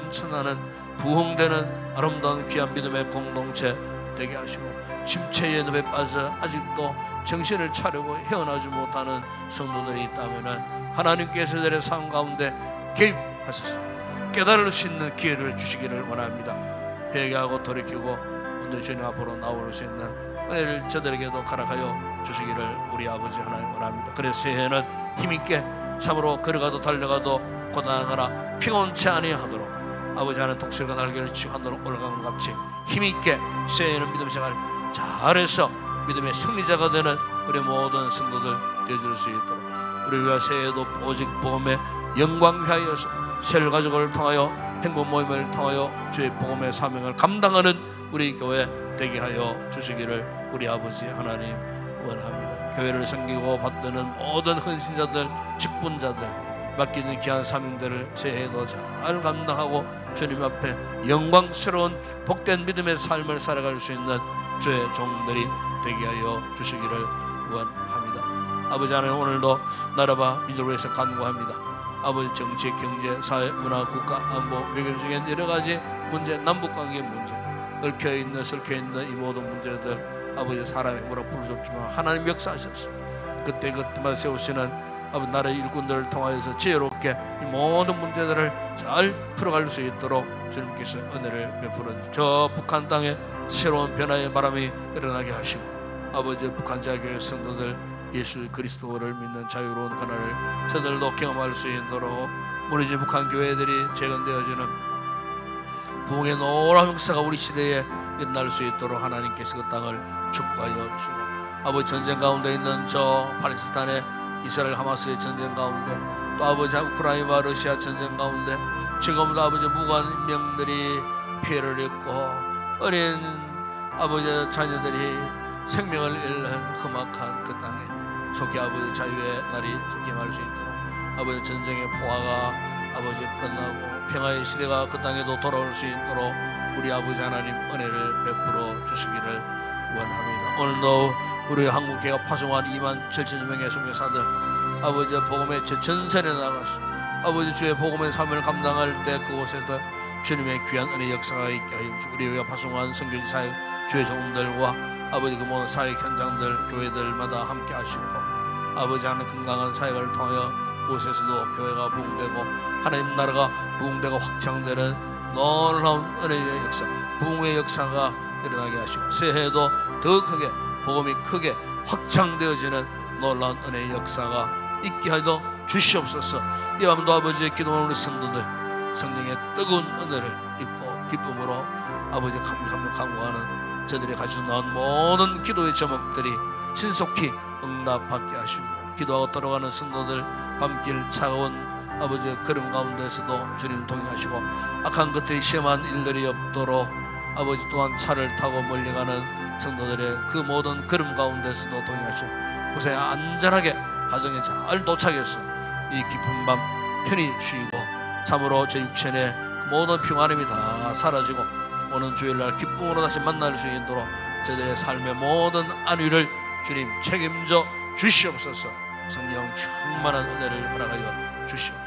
넘쳐나는 부흥되는 아름다운 귀한 믿음의 공동체 되게 하시고, 침체의 늪에 빠져 아직도 정신을 차리고 헤어나지 못하는 성도들이 있다면 하나님께서 저들의 삶 가운데 개입하셔서 깨달을 수 있는 기회를 주시기를 원합니다. 회개하고 돌이키고 오늘 주님 앞으로 나올 수 있는 은혜를 저들에게도 가락하여 주시기를 우리 아버지 하나님 원합니다. 그래서 새해에는 힘있게 참으로 걸어가도 달려가도 고단하거나 피곤치 아니하도록 아버지 하나님 독실과 날개를 치고 하늘로 올라간 것 같이 힘있게 새해에는 믿음 생활 잘해서 믿음의 승리자가 되는 우리 모든 성도들 되어줄 수 있도록 우리가 새해에도 오직 복음의 영광 위하여서 셀 가족을 통하여 행복 모임을 통하여 주의 복음의 사명을 감당하는 우리 교회 되게 하여 주시기를 우리 아버지 하나님 원합니다. 교회를 섬기고 받드는 모든 헌신자들, 직분자들, 맡기는 귀한 사명들을 새해에도 잘 감당하고 주님 앞에 영광스러운 복된 믿음의 삶을 살아갈 수 있는 주의 종들이 되게 하여 주시기를 원합니다. 아버지 하나님 오늘도 나라와 민족을 위해서 간구합니다. 아버지 정치, 경제, 사회, 문화, 국가, 안보, 외교 중에 여러 가지 문제, 남북관계 문제, 얽혀있는 설켜있는 이 모든 문제들 아버지 사람의 힘으로 풀 수 없지만 하나님 역사하셔서 그때마다 세우시는 아버지 나라의 일꾼들을 통하여서 지혜롭게 이 모든 문제들을 잘 풀어갈 수 있도록 주님께서 은혜를 베풀어 주시고 저 북한 땅에 새로운 변화의 바람이 일어나게 하시고 아버지 북한 자교회 성도들 예수 그리스도를 믿는 자유로운 그날을 저들도 경험할 수 있도록 무너진 북한 교회들이 재건되어지는 부흥의 놀라운 역사가 우리 시대에 일어날 수 있도록 하나님께서 그 땅을 축복하여 주시고 아버지 전쟁 가운데 있는 저 팔레스타인의 이스라엘 하마스의 전쟁 가운데 또 아버지 우크라이나와 러시아 전쟁 가운데 지금도 아버지 무고한 인명들이 피해를 입고 어린 아버지 자녀들이 생명을 잃는 험악한 그 땅에 속히 아버지 자유의 날이 속히 임할 수 있도록 아버지 전쟁의 포화가 아버지 끝나고 평화의 시대가 그 땅에도 돌아올 수 있도록 우리 아버지 하나님 은혜를 베풀어 주시기를 원합니다. 오늘도 우리 한국교회가 파송한 2만 7천여 명의 선교사들 아버지 복음의 전선에 나가서 아버지 주의 복음의 삶을 감당할 때 그곳에서 주님의 귀한 은혜 역사가 있게 하여 주시고 우리 교회가 파송한 선교지 사역 주의 종들과 아버지 그 모든 사역 현장들 교회들마다 함께 하시고 아버지 하나님 건강한 사역을 통하여 그곳에서도 교회가 부흥되고 하나님 나라가 부흥되고 확장되는 놀라운 은혜의 역사 부흥의 역사가 일어나게 하시고 새해에도 더 크게 복음이 크게 확장되어지는 놀라운 은혜의 역사가 있게 하여 주시옵소서. 이 밤도 아버지의 기도하는 우리 성도들 성령의 뜨거운 은혜를 입고 기쁨으로 아버지 감격하며 간구하는 저들이 가지고 나온 모든 기도의 제목들이 신속히 응답받게 하시고 기도하고 돌아가는 성도들 밤길 차가운 아버지의 걸음 가운데서도 주님 동행하시고 악한 것들이 심한 일들이 없도록 아버지 또한 차를 타고 멀리 가는 성도들의 그 모든 걸음 가운데서도 동행하시고 곳에 안전하게 가정에 잘 도착해서 이 깊은 밤 편히 쉬고 참으로 제 육체의 모든 평안함이 다 사라지고 오는 주일날 기쁨으로 다시 만날 수 있도록 저들의 삶의 모든 안위를 주님 책임져 주시옵소서. 성령 충만한 은혜를 허락하여 주시옵소서.